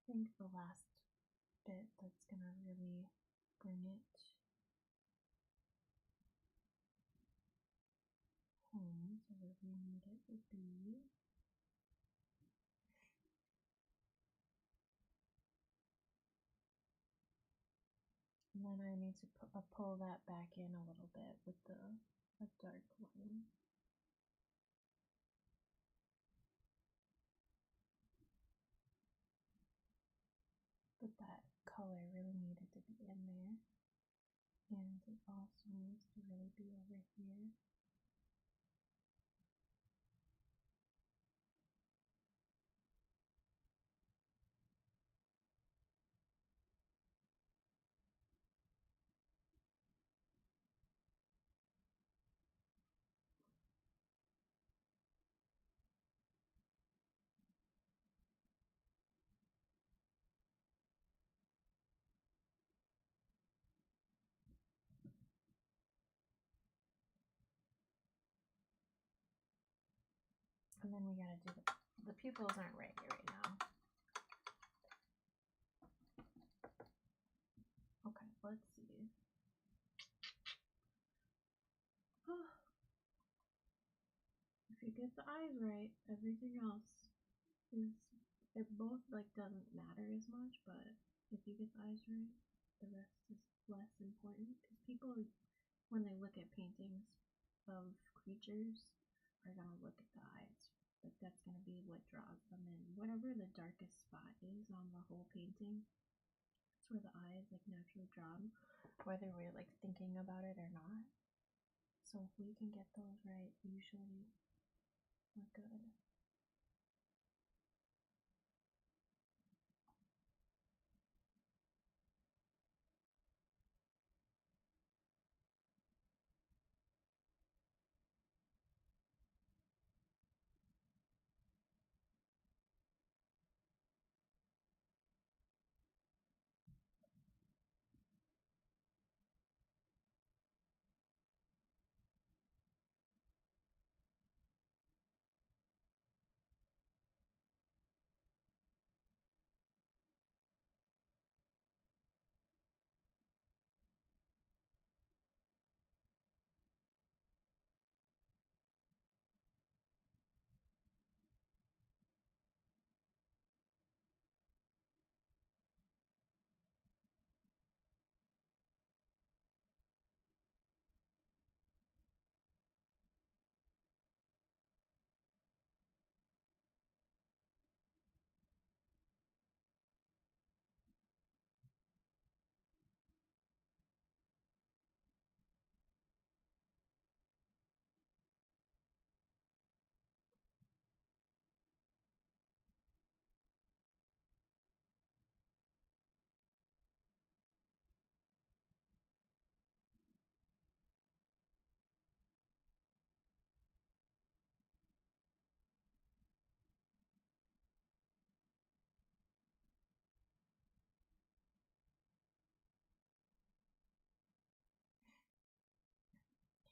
I think the last bit that's gonna really bring it home. So where we need it would be and then I need to pull that back in a little bit with a dark line. But that color really needed to be in there. And it also needs to really be over here. then we gotta do the pupils aren't right right now. Okay, let's see. If you get the eyes right, everything else is, it both like doesn't matter as much, but if you get the eyes right, the rest is less important. Because people, when they look at paintings of creatures, are gonna look at the eyes. Like that's gonna be what draws them in. Whatever the darkest spot is on the whole painting, that's where the eyes like naturally draw them, whether we're like thinking about it or not. So if we can get those right, usually we're good.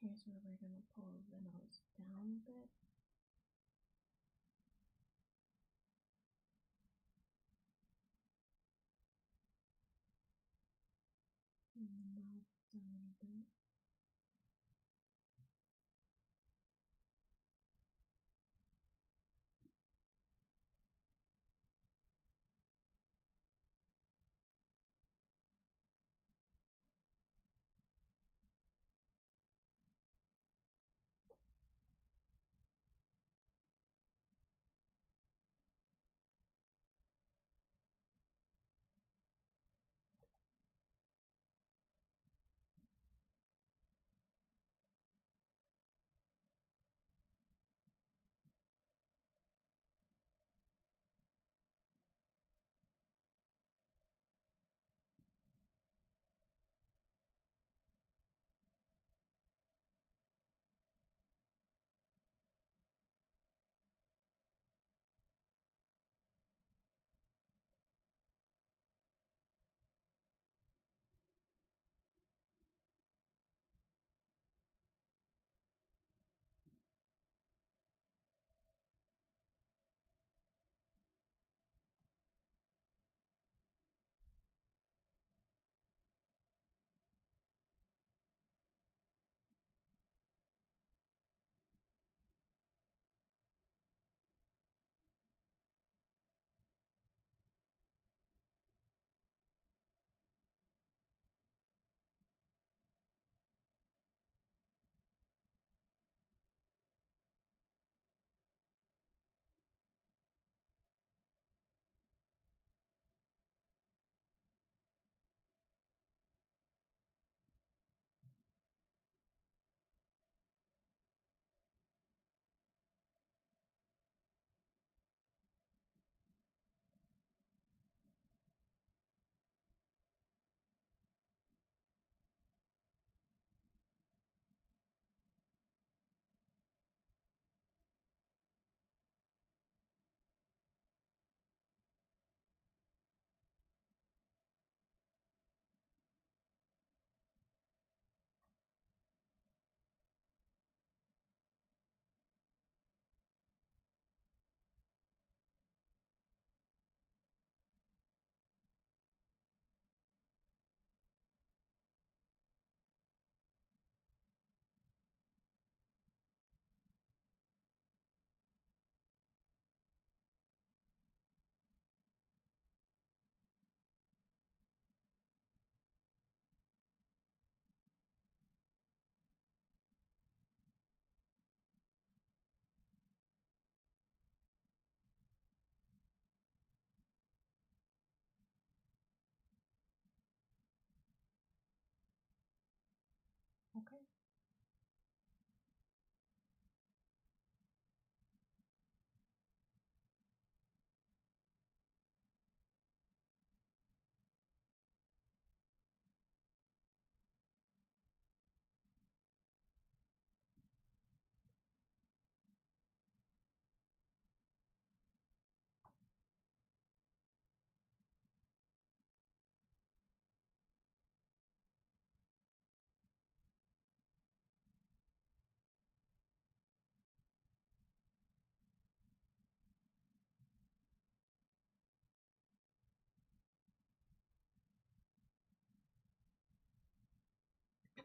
Here's where we're going to pull the nose down a bit. And the mouth down a bit.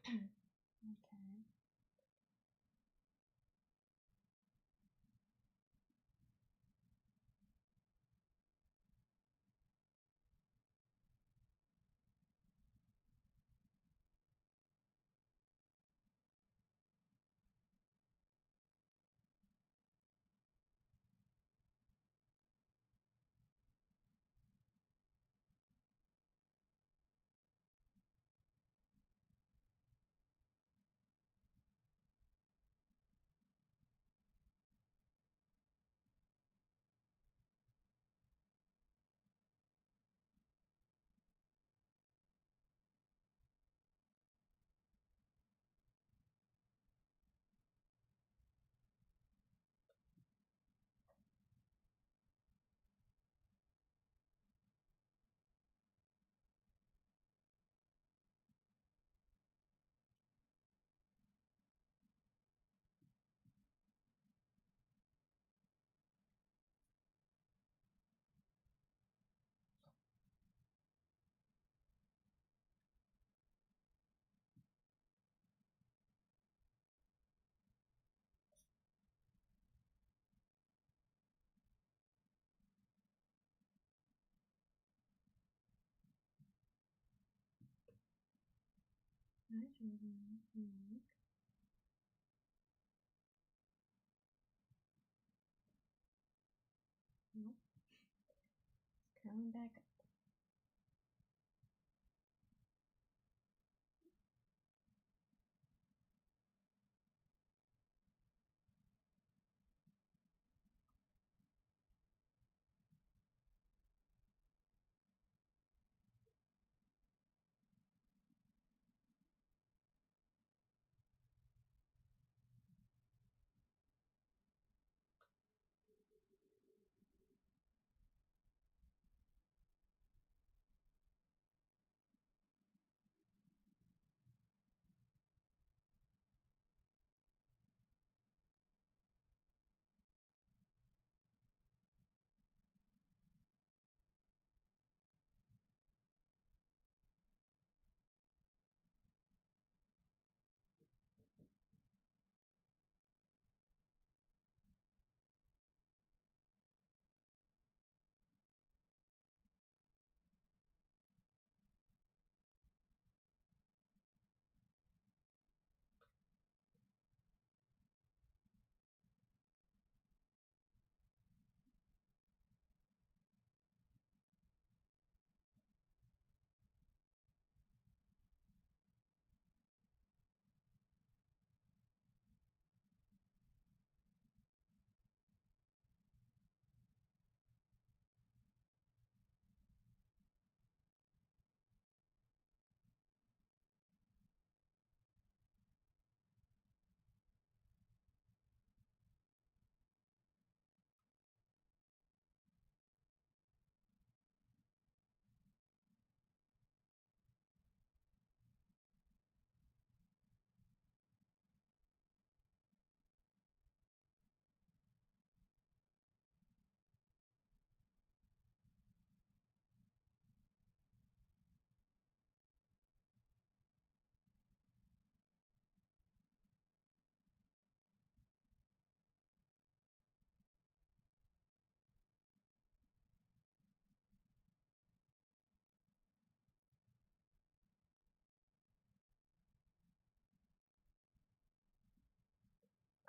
Okay. Hi, Jordan. Mike. Nope. It's curling back up.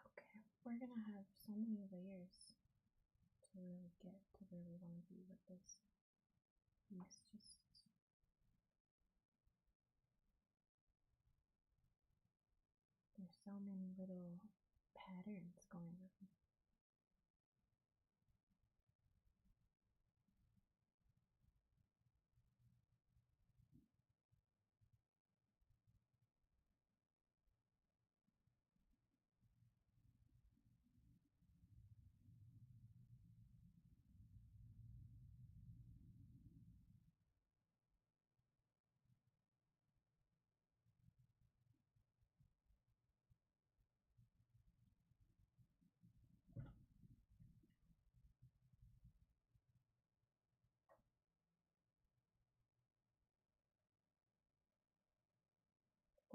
Okay. We're gonna have so many layers to really get to where we want to be with this piece. Just there's so many little patterns going on.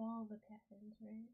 all the patterns, right?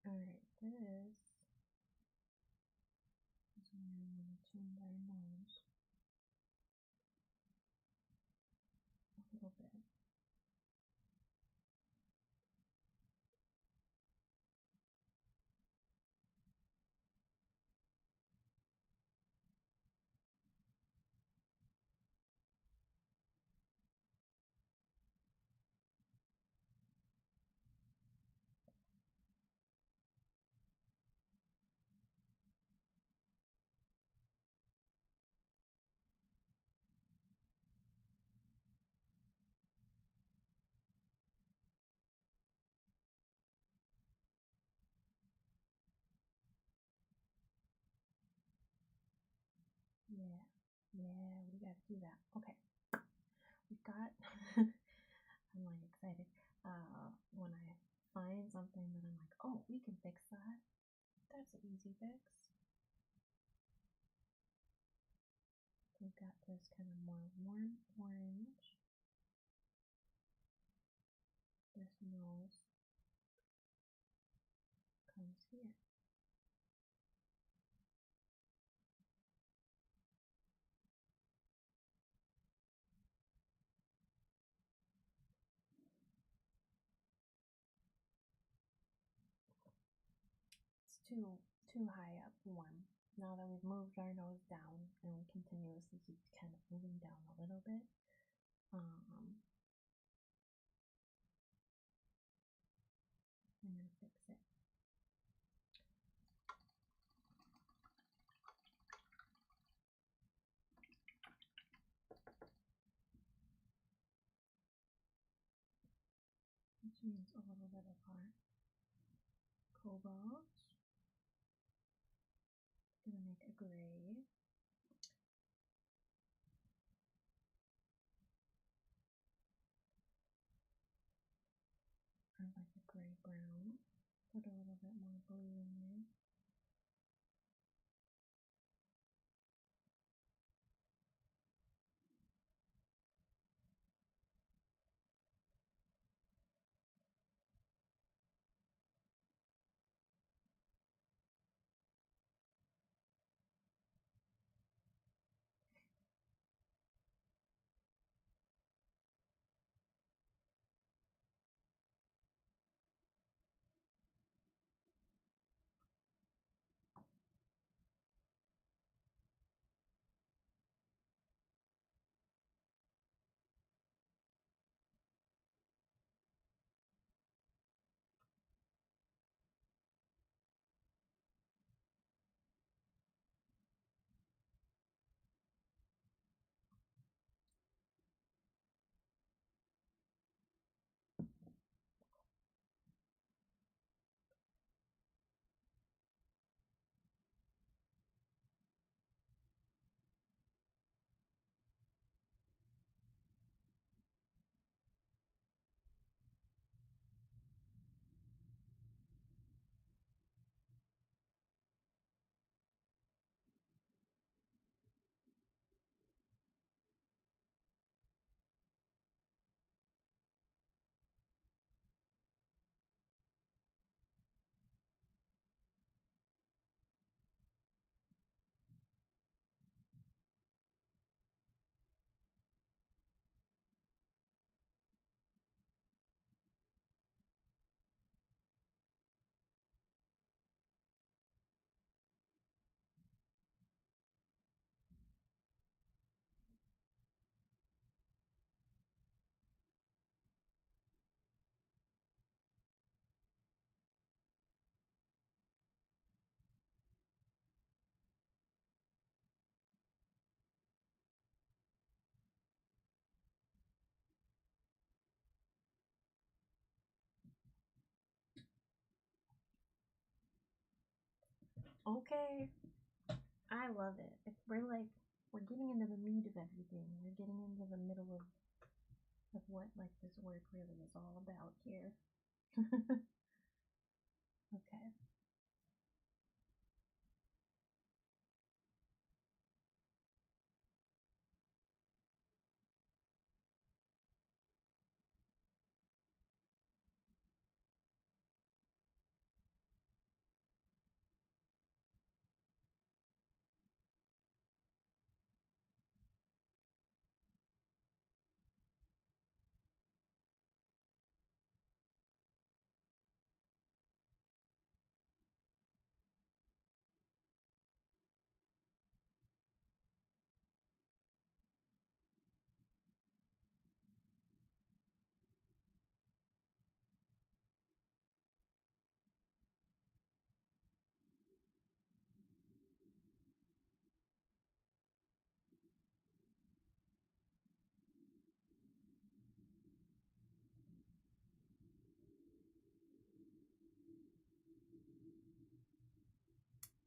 Alright, this is where I want to change our nose a little bit. Yeah, yeah, we gotta do that. Okay, we've got, I'm like excited. When I find something that I'm like, oh, we can fix that. That's an easy fix. We've got this kind of more warm orange. This nose comes here. It's too high up one. Now that we've moved our nose down and we continuously keep kind of moving down a little bit, I'm gonna fix it. Which means a little bit of our cobalt. Gonna make a gray. Or like a gray brown. Put a little bit more blue in there. Okay. I love it. We're getting into the meat of everything. We're getting into the middle of what like this work really is all about here. Okay.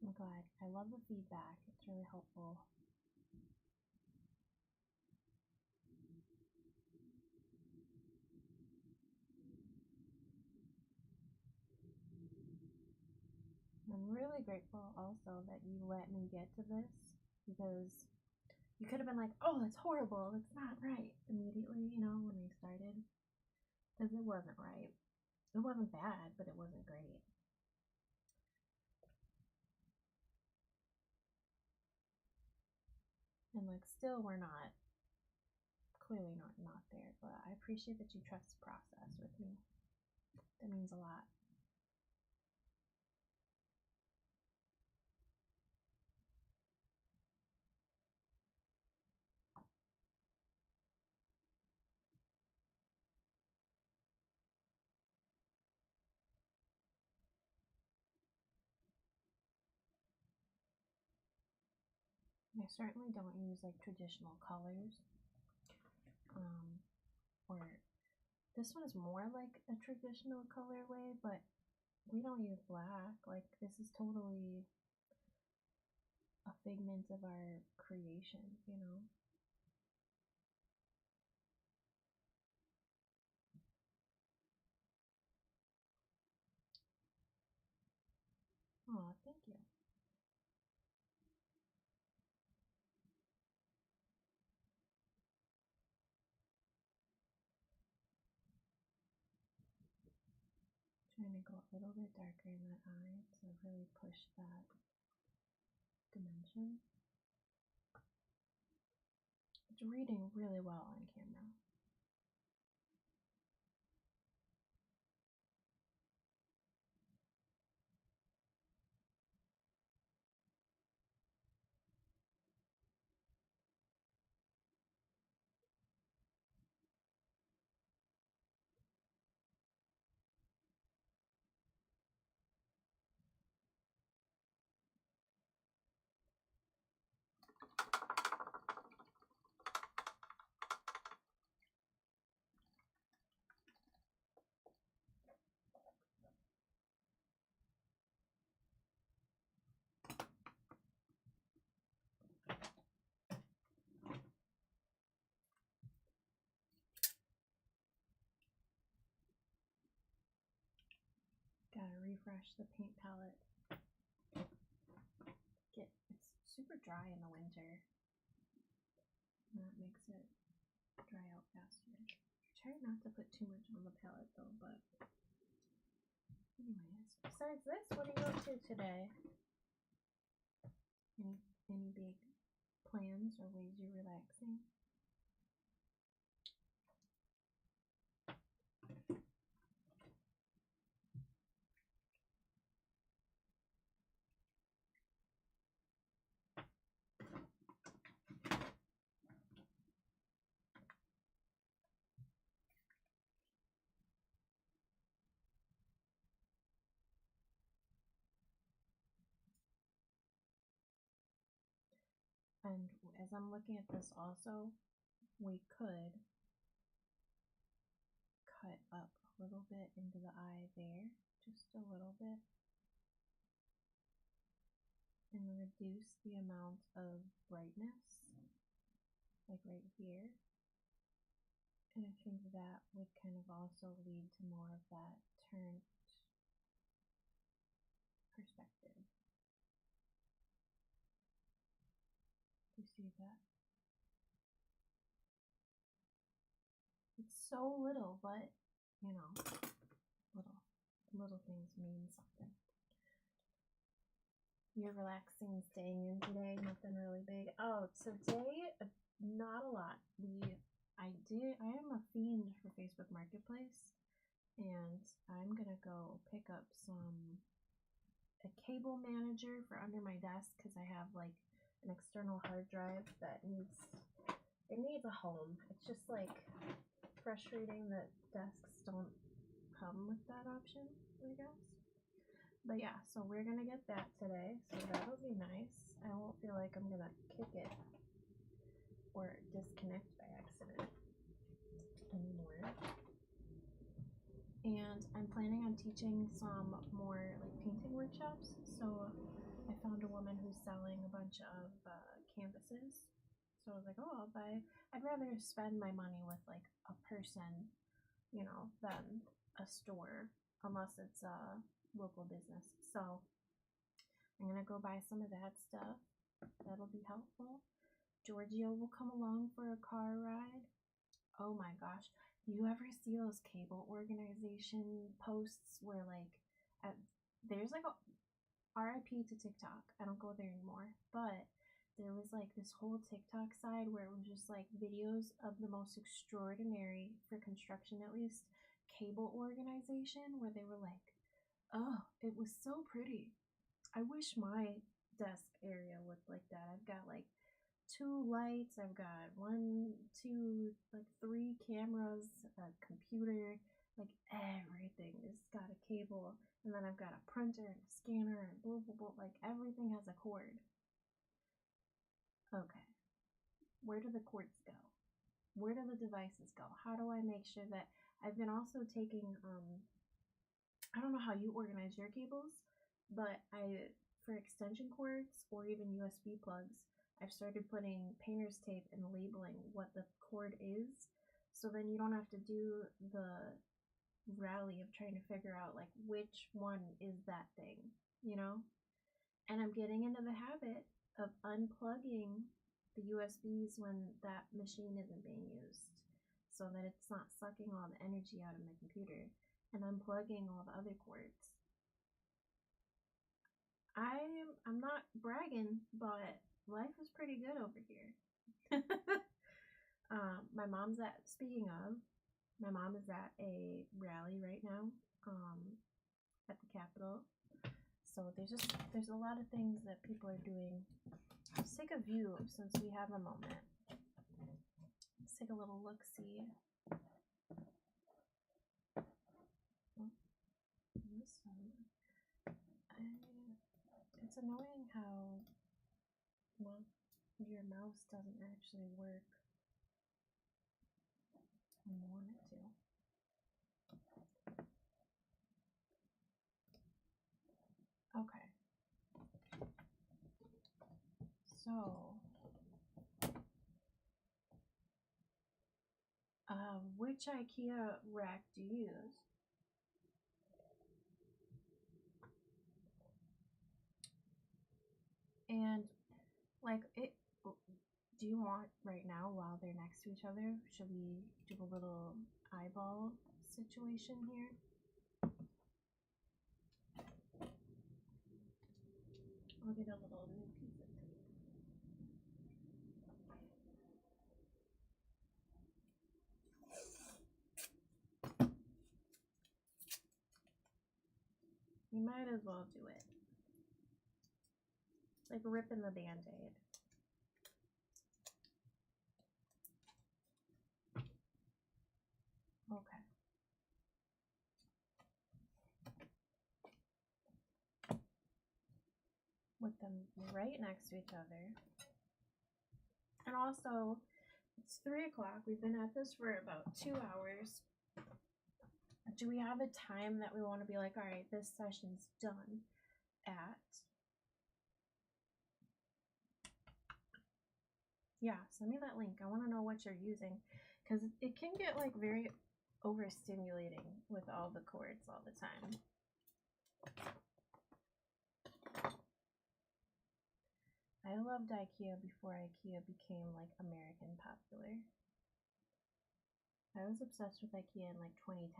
I'm glad. I love the feedback. It's really helpful. I'm really grateful also that you let me get to this because you could have been like, oh, that's horrible. That's not right immediately, when we started. Because it wasn't right. It wasn't bad, but it wasn't great. And like, still, we're not, clearly not there, but I appreciate that you trust the process with me. That means a lot. I certainly don't use like traditional colors. Or this one is more like a traditional colorway, but we don't use black. Like, this is totally a figment of our creation. Oh, thank you. Trying to go a little bit darker in that eye to really push that dimension. It's reading really well on camera. Gotta refresh the paint palette. It's super dry in the winter. And that makes it dry out faster. Try not to put too much on the palette though, but anyways. Besides this, what are you up to today? Any big plans or ways you're relaxing? And as I'm looking at this also, we could cut up a little bit into the eye there, just a little bit. and reduce the amount of brightness, like right here. And I think that would kind of also lead to more of that turned perspective. You see that? It's so little, but you know, little things mean something. You're relaxing, staying in today, nothing really big. Oh, today, not a lot. I am a fiend for Facebook Marketplace, and I'm gonna go pick up a cable manager for under my desk because I have like an external hard drive that needs a home. It's just like frustrating that desks don't come with that option, I guess. But yeah, so we're gonna get that today, so that'll be nice. I won't feel like I'm gonna kick it or disconnect by accident anymore. And I'm planning on teaching some more like painting workshops. So I found a woman who's selling a bunch of canvases. So I was like, oh, I'd rather spend my money with like a person, you know, than a store, unless it's a local business. So I'm gonna go buy some of that stuff. That'll be helpful. Giorgio will come along for a car ride. Oh my gosh. Do you ever see those cable organization posts where like there's like a RIP to TikTok. I don't go there anymore. But there was like this whole TikTok side where it was just like videos of the most extraordinary, for construction at least, cable organization where they were like, oh, it was so pretty. I wish my desk area looked like that. I've got like 2 lights, I've got 1, 2, like 3 cameras, a computer, like everything is got a cable, and then I've got a printer and a scanner and blah blah blah, like everything has a cord. Okay, where do the cords go? Where do the devices go? How do I make sure that I've been also taking I don't know how you organize your cables, but for extension cords or even USB plugs, I've started putting painter's tape and labeling what the cord is, so then you don't have to do the rally of trying to figure out like which one is that thing, you know? And I'm getting into the habit of unplugging the USBs when that machine isn't being used, so that it's not sucking all the energy out of my computer, and unplugging all the other cords. I'm not bragging, but life is pretty good over here. My mom's my mom is at a rally right now at the Capitol. So there's a lot of things that people are doing. Let's take a view since we have a moment. Let's take a little look-see. This one. It's annoying how your mouse doesn't actually work when you want it to. Okay. So, which IKEA rack do you use? And like do you want right now while they're next to each other? Should we do a little eyeball situation here? I'll get a little new piece of tape. You might as well do it. Like ripping the Band-Aid. Okay. With them right next to each other. And also, it's 3 o'clock. We've been at this for about 2 hours. Do we have a time that we want to be like, all right, this session's done at? Yeah, send me that link. I want to know what you're using, because it can get like very overstimulating with all the cords all the time. I loved IKEA before IKEA became like American popular. I was obsessed with IKEA in like 2010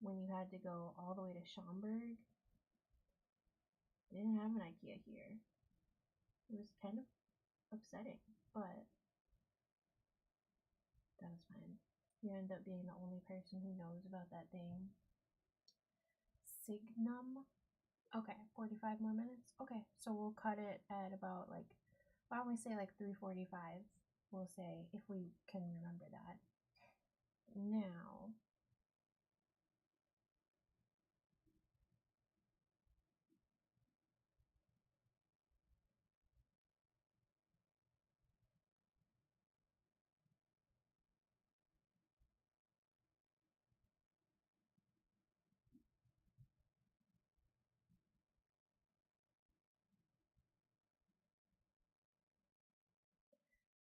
when you had to go all the way to Schaumburg. They didn't have an IKEA here. It was kind of upsetting, but that was fine. You end up being the only person who knows about that thing. Signum. Okay, 45 more minutes. Okay, so we'll cut it at about like, why don't we say like 3:45? We'll say, if we can remember that. Now,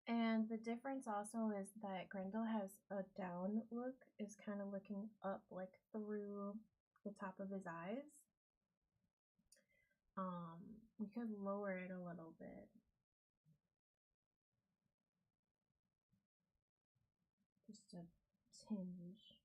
and the difference also is that Grendel has a down look, is kind of looking up like through the top of his eyes. We could lower it a little bit. Just a tinge.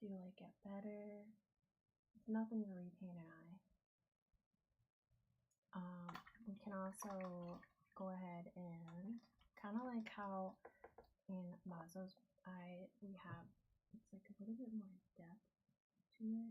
Do you like it better? It's nothing to repaint an eye. We can also go ahead and kind of like how in Mazzo's eye we have, it's like a little bit more depth to it.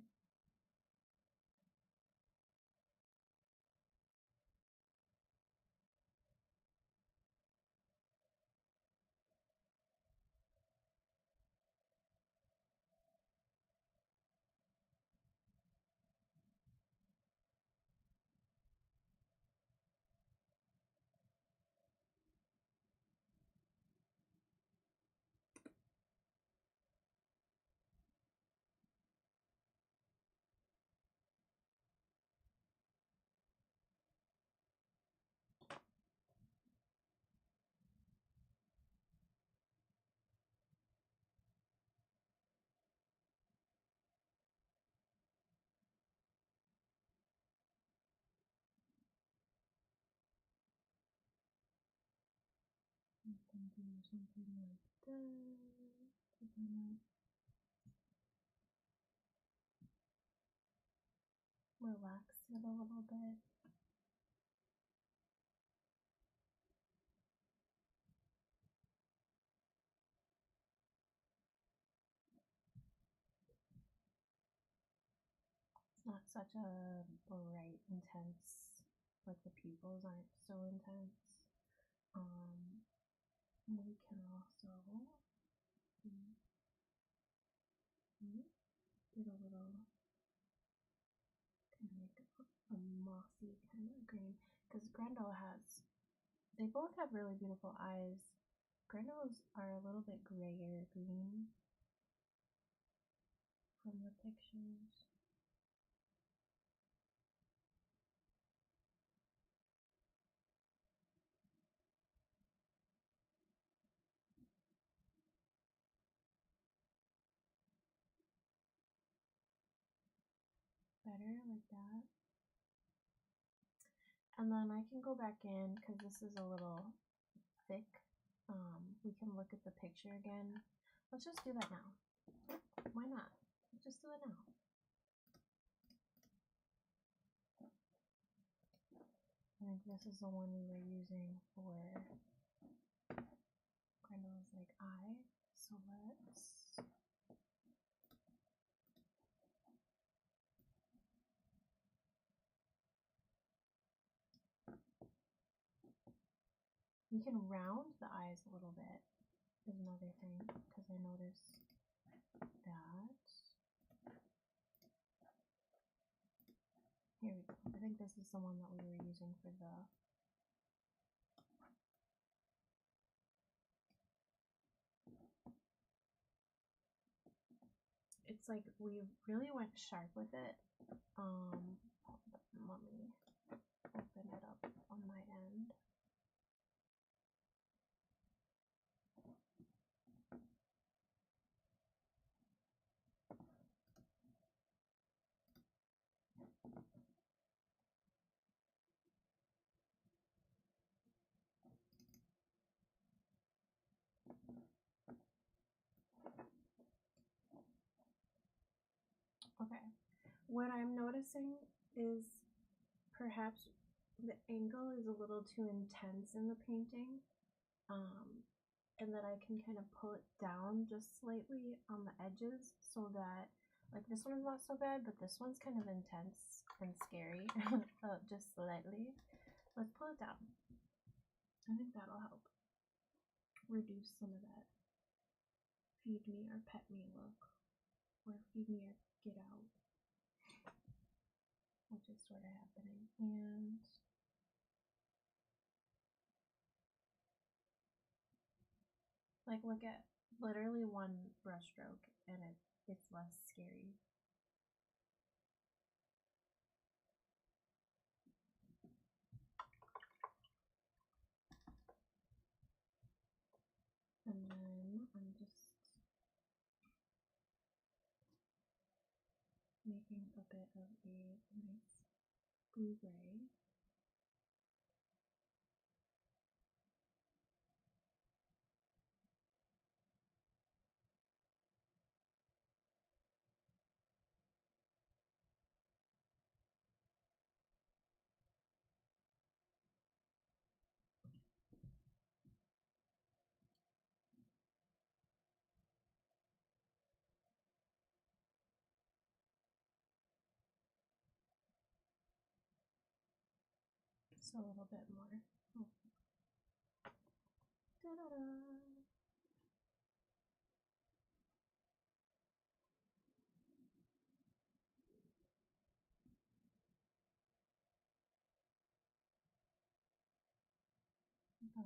You can do something like that. Relax it a little bit. It's not such a bright, intense, like the pupils aren't so intense. We can also get a little, kind of make a mossy kind of green, because Grendel has, they both have really beautiful eyes. Grendel's are a little bit grayer green from the pictures. Better like that. And then I can go back in because this is a little thick. We can look at the picture again. Let's just do that now. Why not? Let's just do it now. I think this is the one we were using for Grendel's like eye. So let's, we can round the eyes a little bit is another thing, because I noticed that. Here we go. I think this is the one that we were using for the it's like we really went sharp with it. Let me open it up on my end. Okay, what I'm noticing is perhaps the angle is a little too intense in the painting, and that I can kind of pull it down just slightly on the edges so that, like, this one's not so bad, but this one's kind of intense and scary, just slightly. Let's pull it down. I think that'll help reduce some of that feed me or pet me look, or feed me or get out, which is sort of happening. And like, look at literally one brush stroke and it's less scary. And then I'm just making a bit of a nice blue-gray. So a little bit more. Oh. Da-da-da. But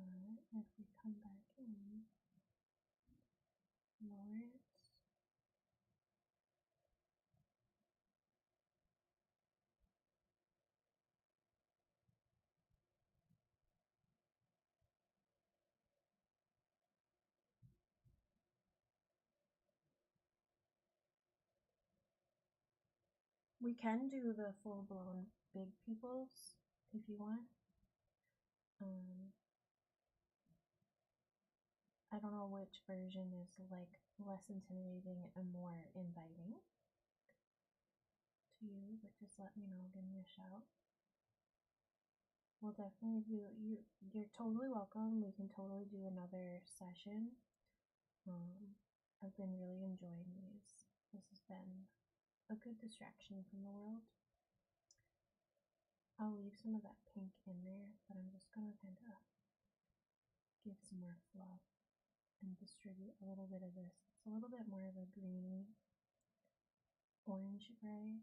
if we come back in, lower it. We can do the full-blown big pupils if you want. I don't know which version is like less intimidating and more inviting to you, but just let me know. Give me a shout. We'll definitely do. You're totally welcome. We can totally do another session. I've been really enjoying these. This has been a good distraction from the world. I'll leave some of that pink in there, but I'm just gonna kind of give some more fluff and distribute a little bit of this. It's a little bit more of a greeny orange gray.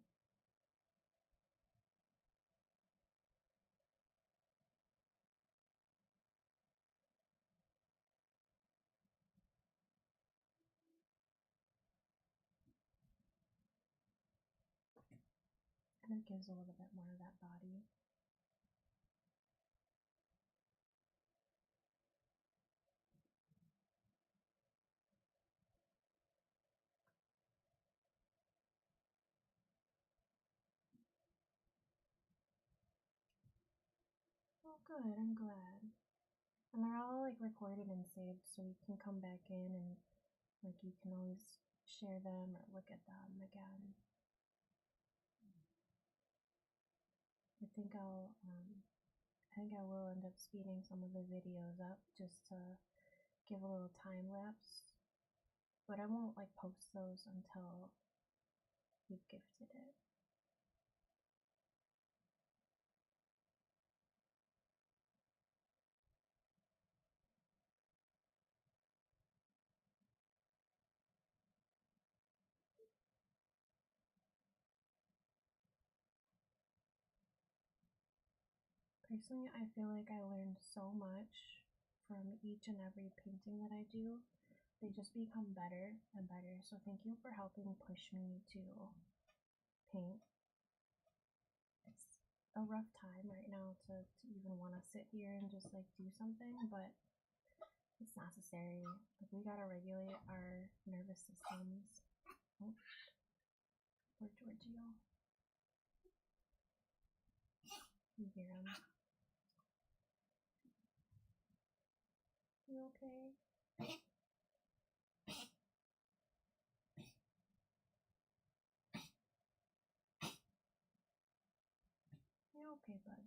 And it gives a little bit more of that body. Oh, good. I'm glad. And they're all like recorded and saved, so you can come back in and like you can always share them or look at them again. I think I will end up speeding some of the videos up just to give a little time lapse, but I won't like post those until you've gifted it. Personally, I feel like I learned so much from each and every painting that I do they just become better and better. So thank you for helping push me to paint. It's a rough time right now to even want to sit here and just like do something, but it's necessary. Like, we gotta regulate our nervous systems. Oh, poor Giorgio. You hear him? You okay? You okay, bud?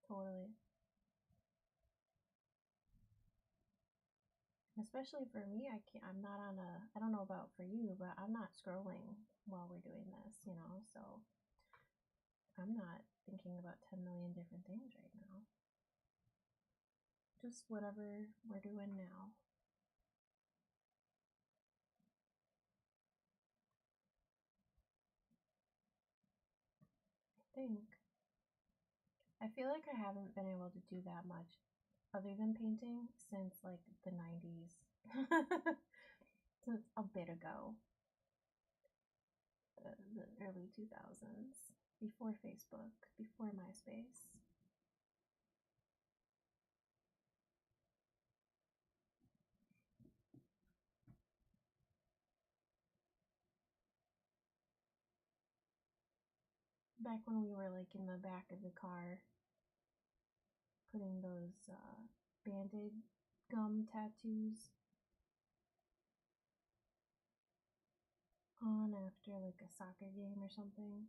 Totally. Especially for me, I'm not on a, I don't know about for you, but I'm not scrolling while we're doing this, you know, so I'm not thinking about 10 million different things right now. Just whatever we're doing now. I feel like I haven't been able to do that much other than painting since like the 90s. Since a bit ago. The early 2000s. Before Facebook, before MySpace. Back when we were like in the back of the car putting those Band-Aid gum tattoos on after like a soccer game or something.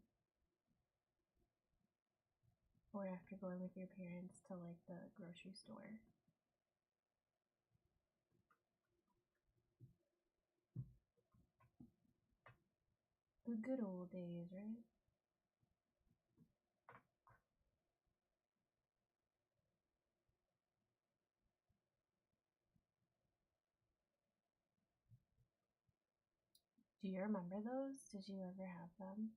Or after going with your parents to like the grocery store. The good old days, right? Do you remember those? Did you ever have them?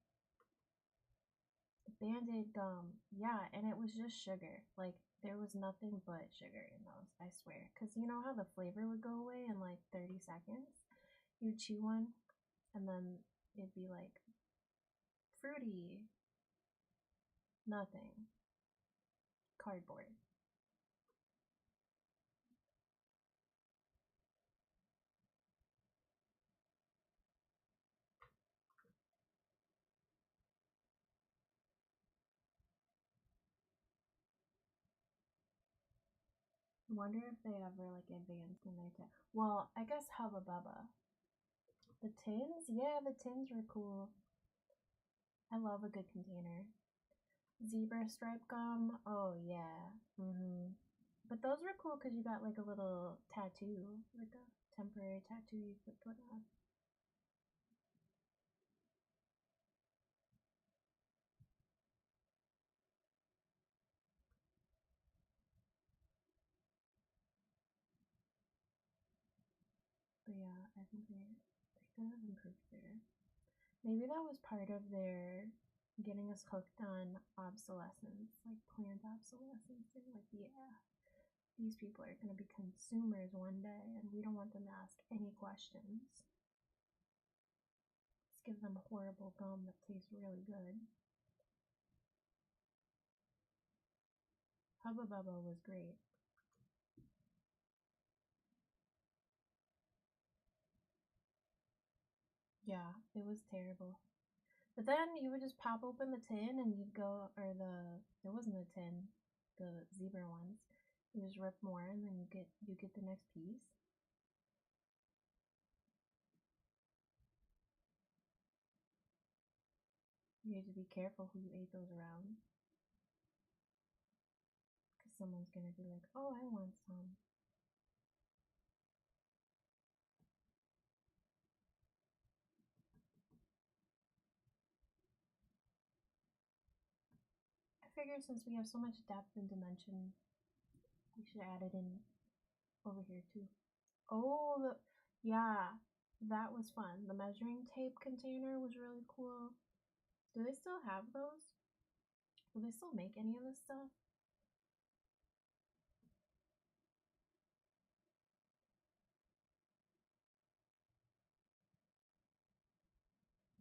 Band-Aid gum. Yeah, and it was just sugar. Like, there was nothing but sugar in those, I swear. Because you know how the flavor would go away in like 30 seconds? You'd chew one, and then it'd be like fruity. Nothing. Cardboard. Wonder if they ever like advanced in their tech. Well, I guess Hubba Bubba. The tins? Yeah, the tins were cool. I love a good container. Zebra stripe gum? Oh, yeah. But those were cool because you got like a little tattoo, like a temporary tattoo you could put on. But yeah, I think they could have improved there. Maybe that was part of their getting us hooked on obsolescence, like planned obsolescence. They're like, yeah, these people are going to be consumers one day and we don't want them to ask any questions. Let's give them horrible gum that tastes really good. Hubba Bubba was great. Yeah, it was terrible. But then you would just pop open the tin and you'd go, or it wasn't a tin, the zebra ones. You just rip more and then you get the next piece. You had to be careful who you ate those around. Because someone's gonna be like, oh, I want some. I figure since we have so much depth and dimension We should add it in over here too. Oh, yeah, that was fun. The measuring tape container was really cool. Do they still have those? Do they still make any of this stuff?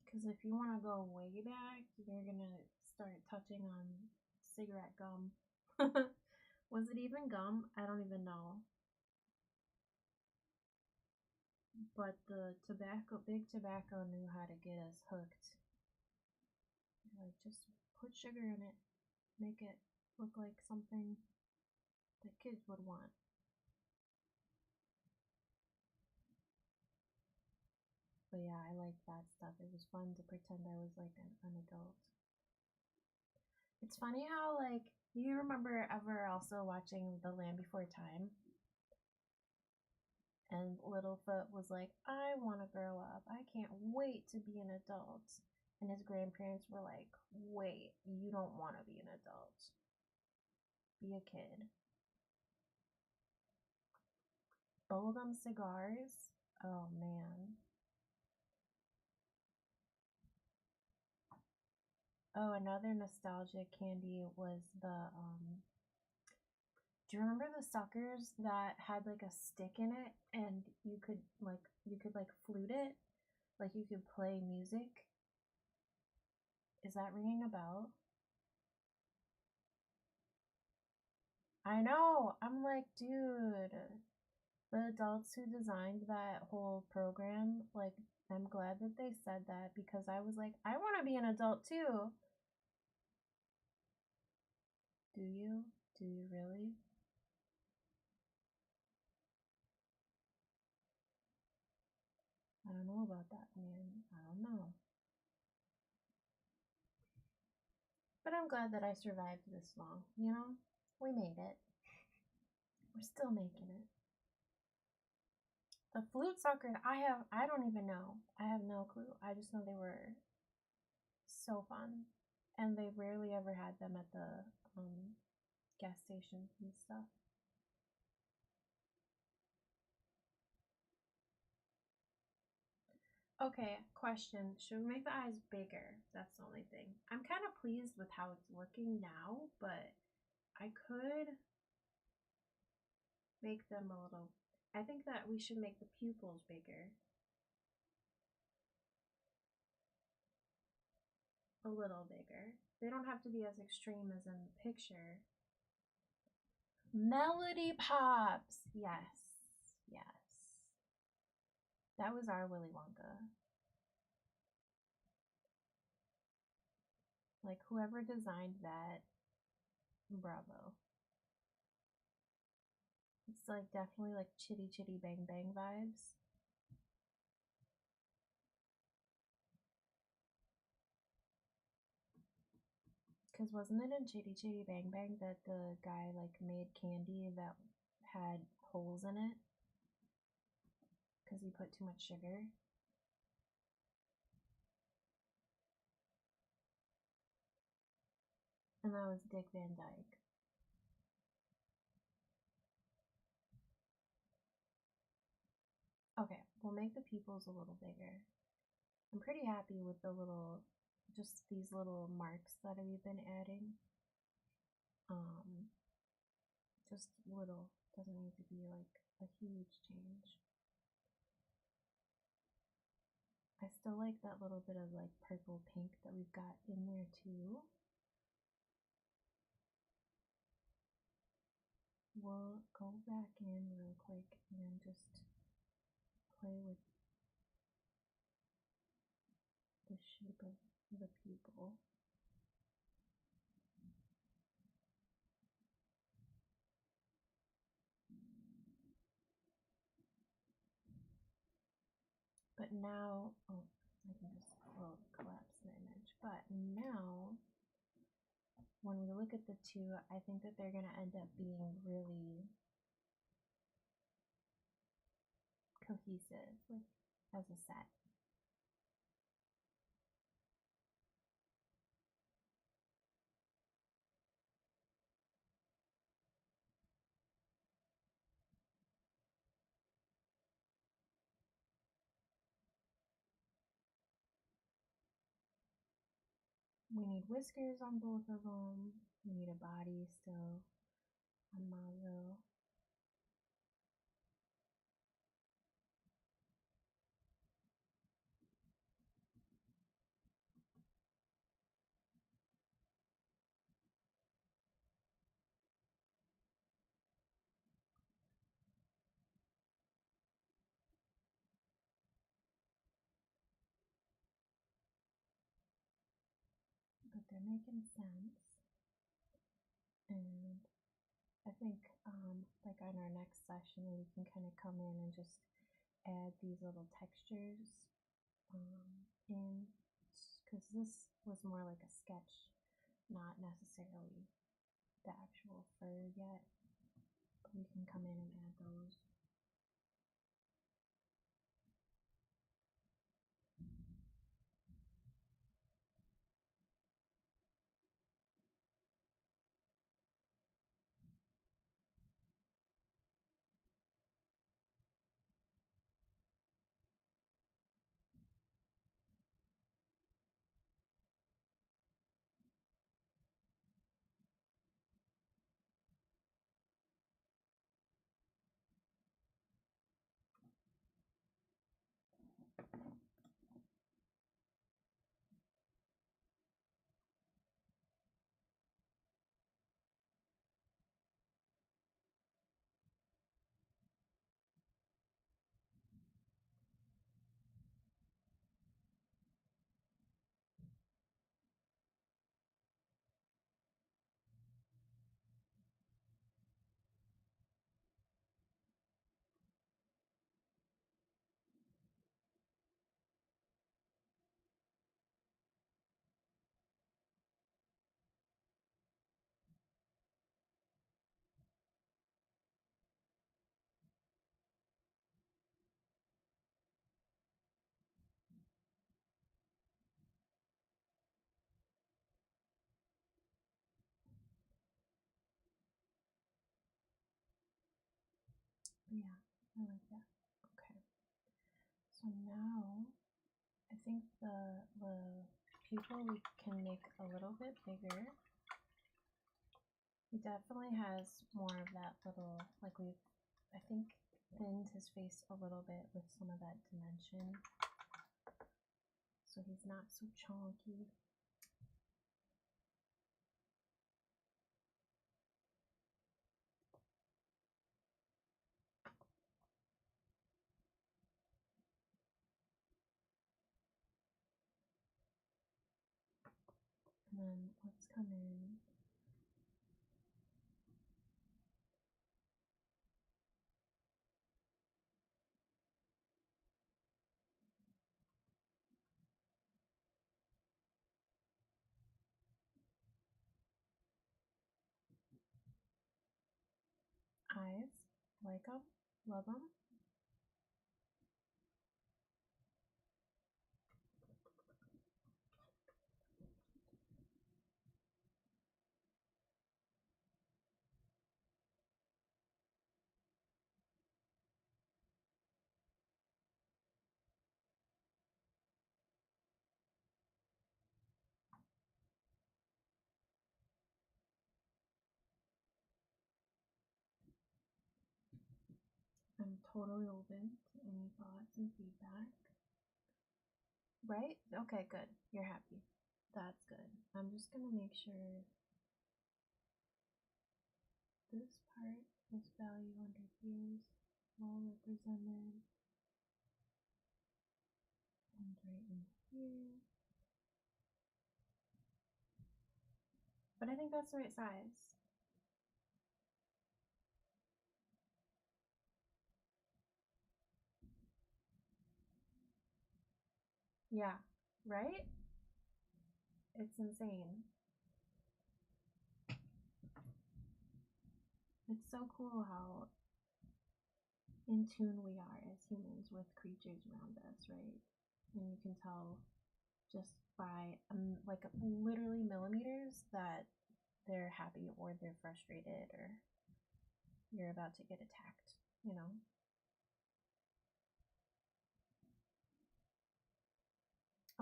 Because if you want to go way back, you're gonna start touching on cigarette gum. Was it even gum? I don't even know. But the big tobacco knew how to get us hooked. Like, just put sugar in it, make it look like something that kids would want. But yeah, I liked that stuff. It was fun to pretend I was like an adult. It's funny how, like, you remember ever also watching The Land Before Time? And Littlefoot was like, I want to grow up. I can't wait to be an adult. And his grandparents were like, wait, you don't want to be an adult. Be a kid. Bubblegum cigars? Oh, man. Oh, another nostalgic candy was the, do you remember the suckers that had like a stick in it and you could like flute it? Like you could play music? Is that ringing a bell? I know. I'm like, dude, the adults who designed that whole program, like, I'm glad that they said that because I was like, I want to be an adult too. Do you? Do you really? I don't know about that, man. I don't know. But I'm glad that I survived this long, you know? We made it. We're still making it. The flute suckers, I don't even know. I have no clue. I just know they were so fun. And they rarely ever had them at the gas stations and stuff. Okay, question. Should we make the eyes bigger? That's the only thing. I'm kind of pleased with how it's looking now, but I could make them a little. I think that we should make the pupils bigger. A little bigger. They don't have to be as extreme as in the picture. Melody Pops! Yes. Yes. That was our Willy Wonka. Like, whoever designed that, bravo. It's like definitely like Chitty Chitty Bang Bang vibes. Because wasn't it in Chitty Chitty Bang Bang that the guy like made candy that had holes in it? Because he put too much sugar? And that was Dick Van Dyke. Okay, we'll make the pupils a little bigger. I'm pretty happy with the little, just these little marks that we've been adding. Just little, doesn't need to be like a huge change. I still like that little bit of like purple pink that we've got in there too. We'll go back in real quick and just play with the shape of the pupil. But now, oh, I can just collapse the image. But now, when we look at the two, I think that they're going to end up being really cohesive, like, as a set. We need whiskers on both of them. We need a body still on Mazzo. But they're making sense. And I think like on our next session we can kind of come in and just add these little textures in, because this was more like a sketch, not necessarily the actual fur yet, but we can come in and add those. Yeah, I like that. Okay. So now I think the pupil we can make a little bit bigger. He definitely has more of that little, like we've, I think, thinned his face a little bit with some of that dimension. So he's not so chonky. And then let's come in. Eyes, like them, love them. I'm totally open to any thoughts and feedback. Right? Okay, good. You're happy. That's good. I'm just gonna make sure this part, this value under here is well represented. And right in here. But I think that's the right size. Yeah, right? It's insane. It's so cool how in tune we are as humans with creatures around us, right? And you can tell just by like literally millimeters that they're happy or they're frustrated or you're about to get attacked, you know?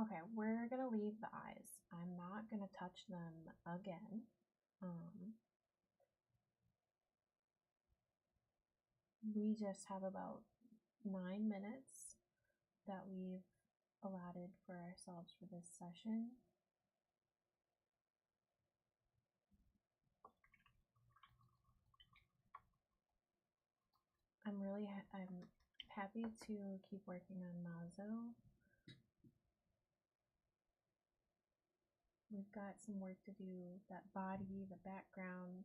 Okay, we're gonna leave the eyes. I'm not gonna touch them again. We just have about 9 minutes that we've allotted for ourselves for this session. I'm happy to keep working on Mazzo. We've got some work to do, that body, the background.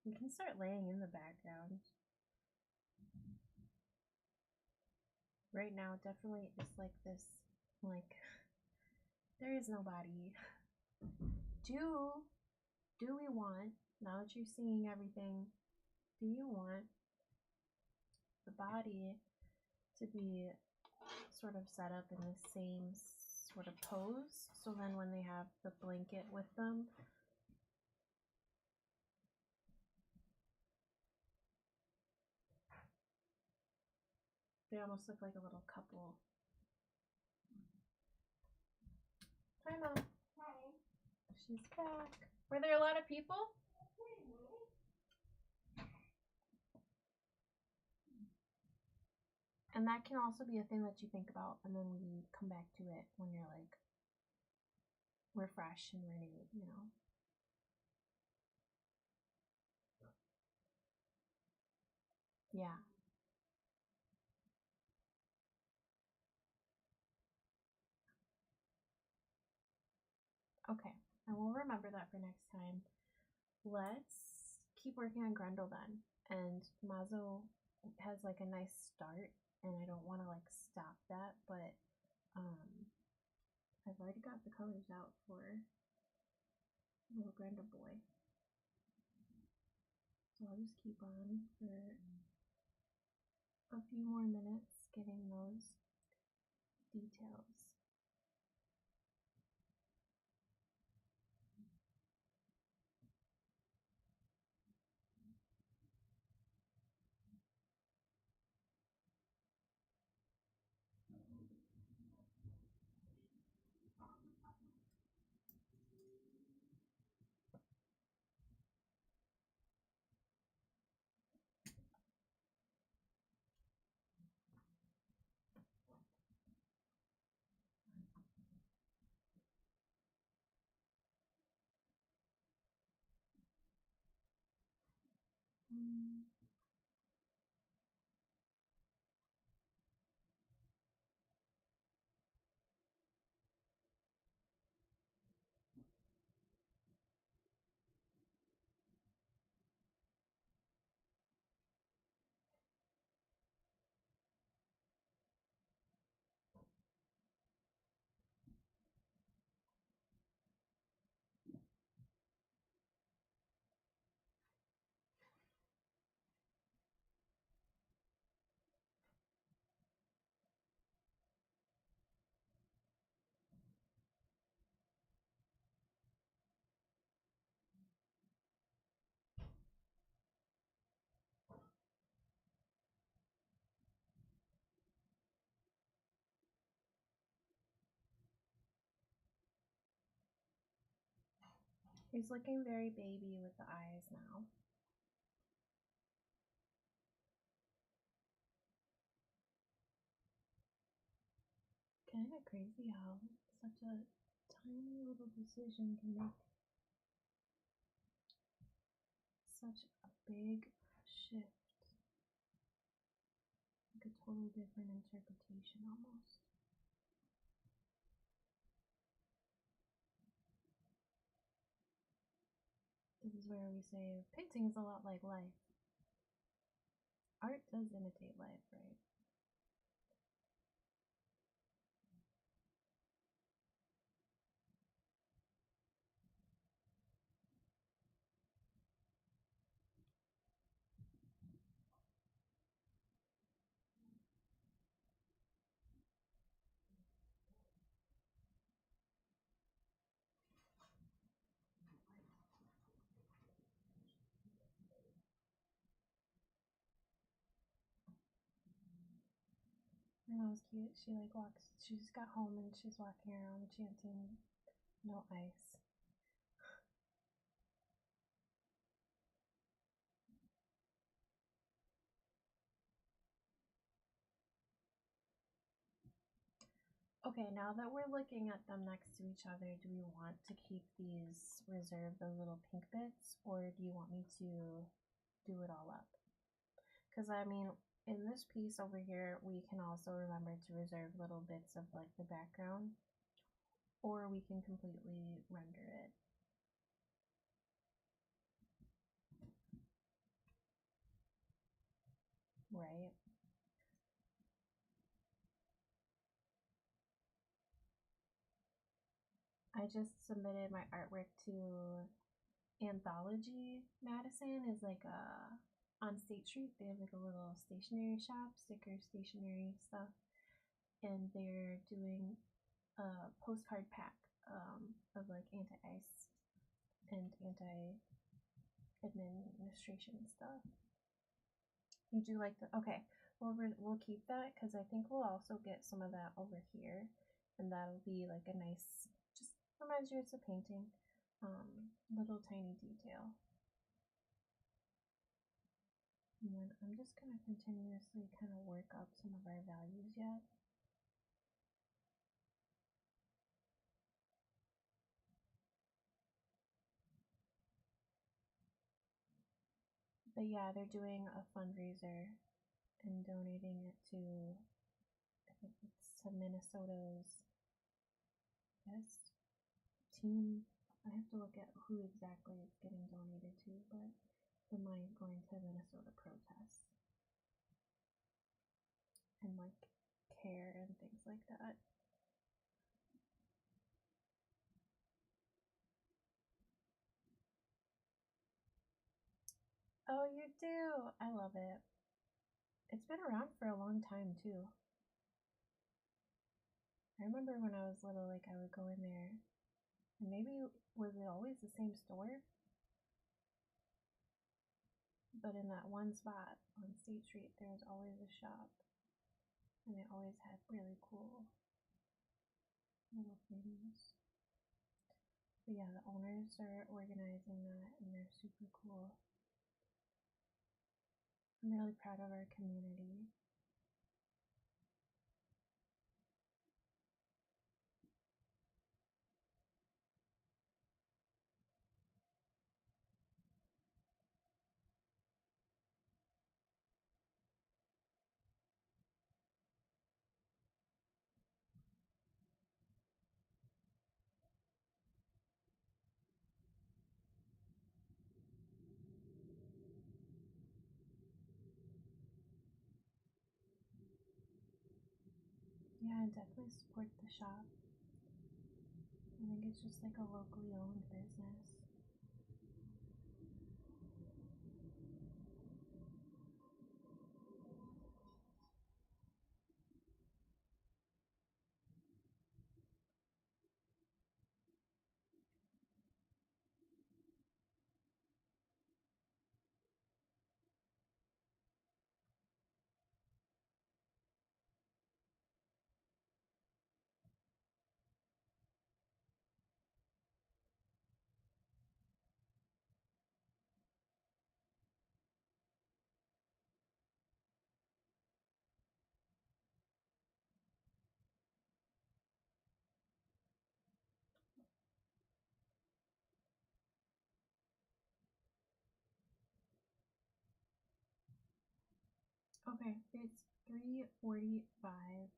We can start laying in the background. Right now, definitely is like this, like, there is no body. Do we want, now that you're seeing everything, do you want the body to be sort of set up in the same sort of pose? So then when they have the blanket with them, they almost look like a little couple. Hi, Mom. Hi. She's back. Were there a lot of people? And that can also be a thing that you think about, and then we come back to it when you're like, we're fresh and renewed, you know? Yeah. Okay. And we'll remember that for next time. Let's keep working on Grendel then. And Mazzo has like a nice start, and I don't want to like stop that, but I've already got the colors out for little Grendel boy. So I'll just keep on for a few more minutes getting those details. He's looking very baby with the eyes now. Kind of crazy how such a tiny little decision can make such a big shift. Like a totally different interpretation almost. This is where we say painting is a lot like life. Art does imitate life, right? that was cute. She like walks, she just got home and she's walking around chanting, "No ice." Okay, now that we're looking at them next to each other, do we want to keep these reserved, the little pink bits, or do you want me to do it all up? Because I mean, in this piece over here, we can also remember to reserve little bits of like the background, or we can completely render it. Right? I just submitted my artwork to Anthology Madison, is like a on State Street. They have like a little stationery shop, sticker stationery stuff, and they're doing a postcard pack of like anti-ice and anti-administration stuff. You do like the, okay, well we'll keep that because I think we'll also get some of that over here, and that'll be like a nice, just reminds you it's a painting, little tiny detail. And then I'm just going to continuously kind of work up some of our values yet. But yeah, they're doing a fundraiser and donating it to, I think it's to Minnesota's, yes, team. I have to look at who exactly it's getting donated to, but the money's going to Minnesota protests and like care and things like that. Oh, you do? I love it. It's been around for a long time too. I remember when I was little, like I would go in there, and maybe was it always the same store? But in that one spot on State Street, there was always a shop, and they always had really cool little things. But yeah, the owners are organizing that, and they're super cool. I'm really proud of our community. Yeah, and definitely support the shop. I think it's just like a locally owned business. Okay, it's 3:45.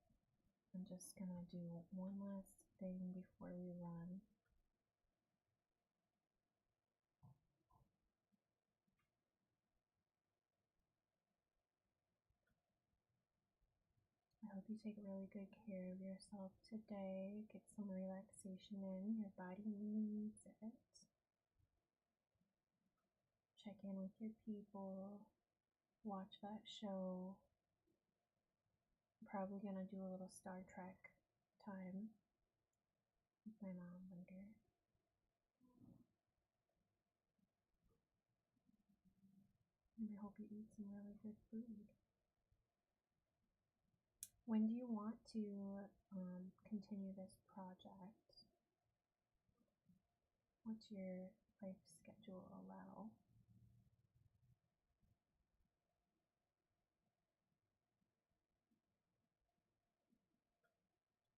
I'm just gonna do one last thing before we run. I hope you take really good care of yourself today. Get some relaxation in. Your body needs it. Check in with your people. Watch that show. I'm probably gonna do a little Star Trek time with my mom later. And I hope you eat some really good food. When do you want to continue this project? What's your life schedule allow?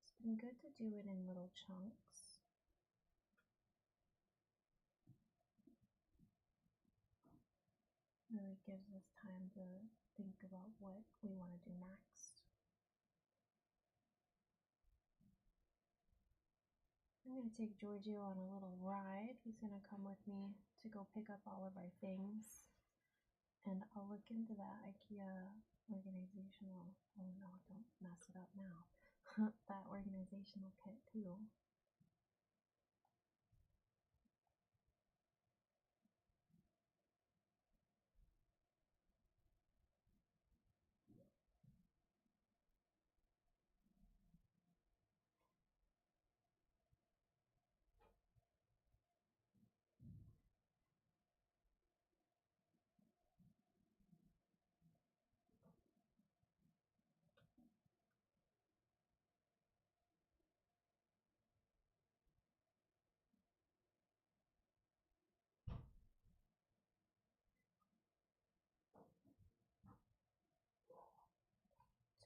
It's been good to do it in little chunks. Really gives us time to think about what we want to do next. I'm going to take Giorgio on a little ride. He's going to come with me to go pick up all of our things. And I'll look into that IKEA organizational, oh no, don't mess it up now, that organizational kit too.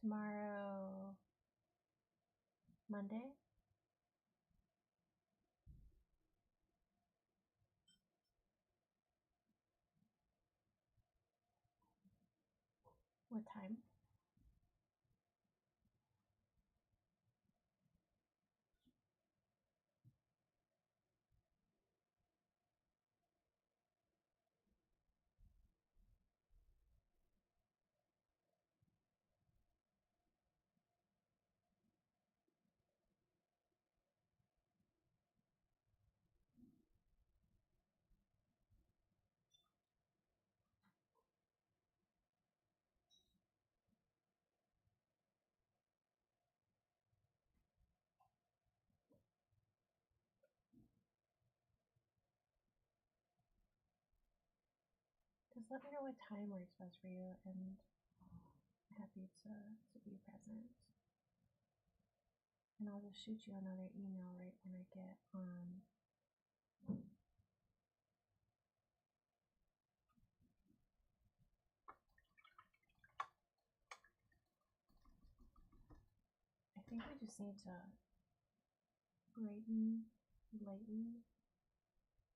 Tomorrow, Monday? What time? Just let me know what time works best for you, and I'm happy to be present. And I'll just shoot you another email right when I get I think we just need to lighten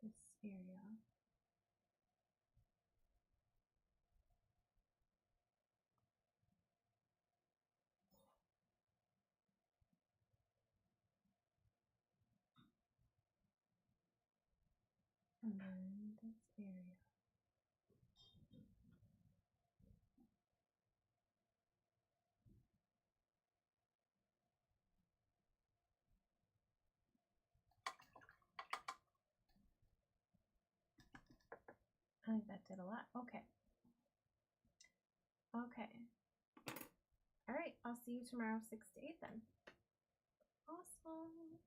this area. And then this area. I think that did a lot. Okay. Okay. All right. I'll see you tomorrow, 6 to 8 then. Awesome.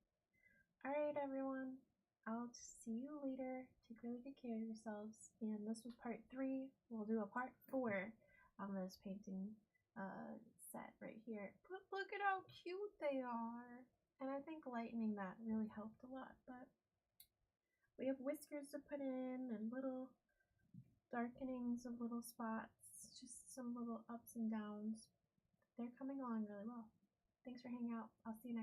All right, everyone. I'll see you later. Take really good care of yourselves. And this was part 3. We'll do a part 4 on this painting set right here. But look at how cute they are. And I think lightening that really helped a lot. But we have whiskers to put in and little darkenings of little spots. Just some little ups and downs. They're coming along really well. Thanks for hanging out. I'll see you next time.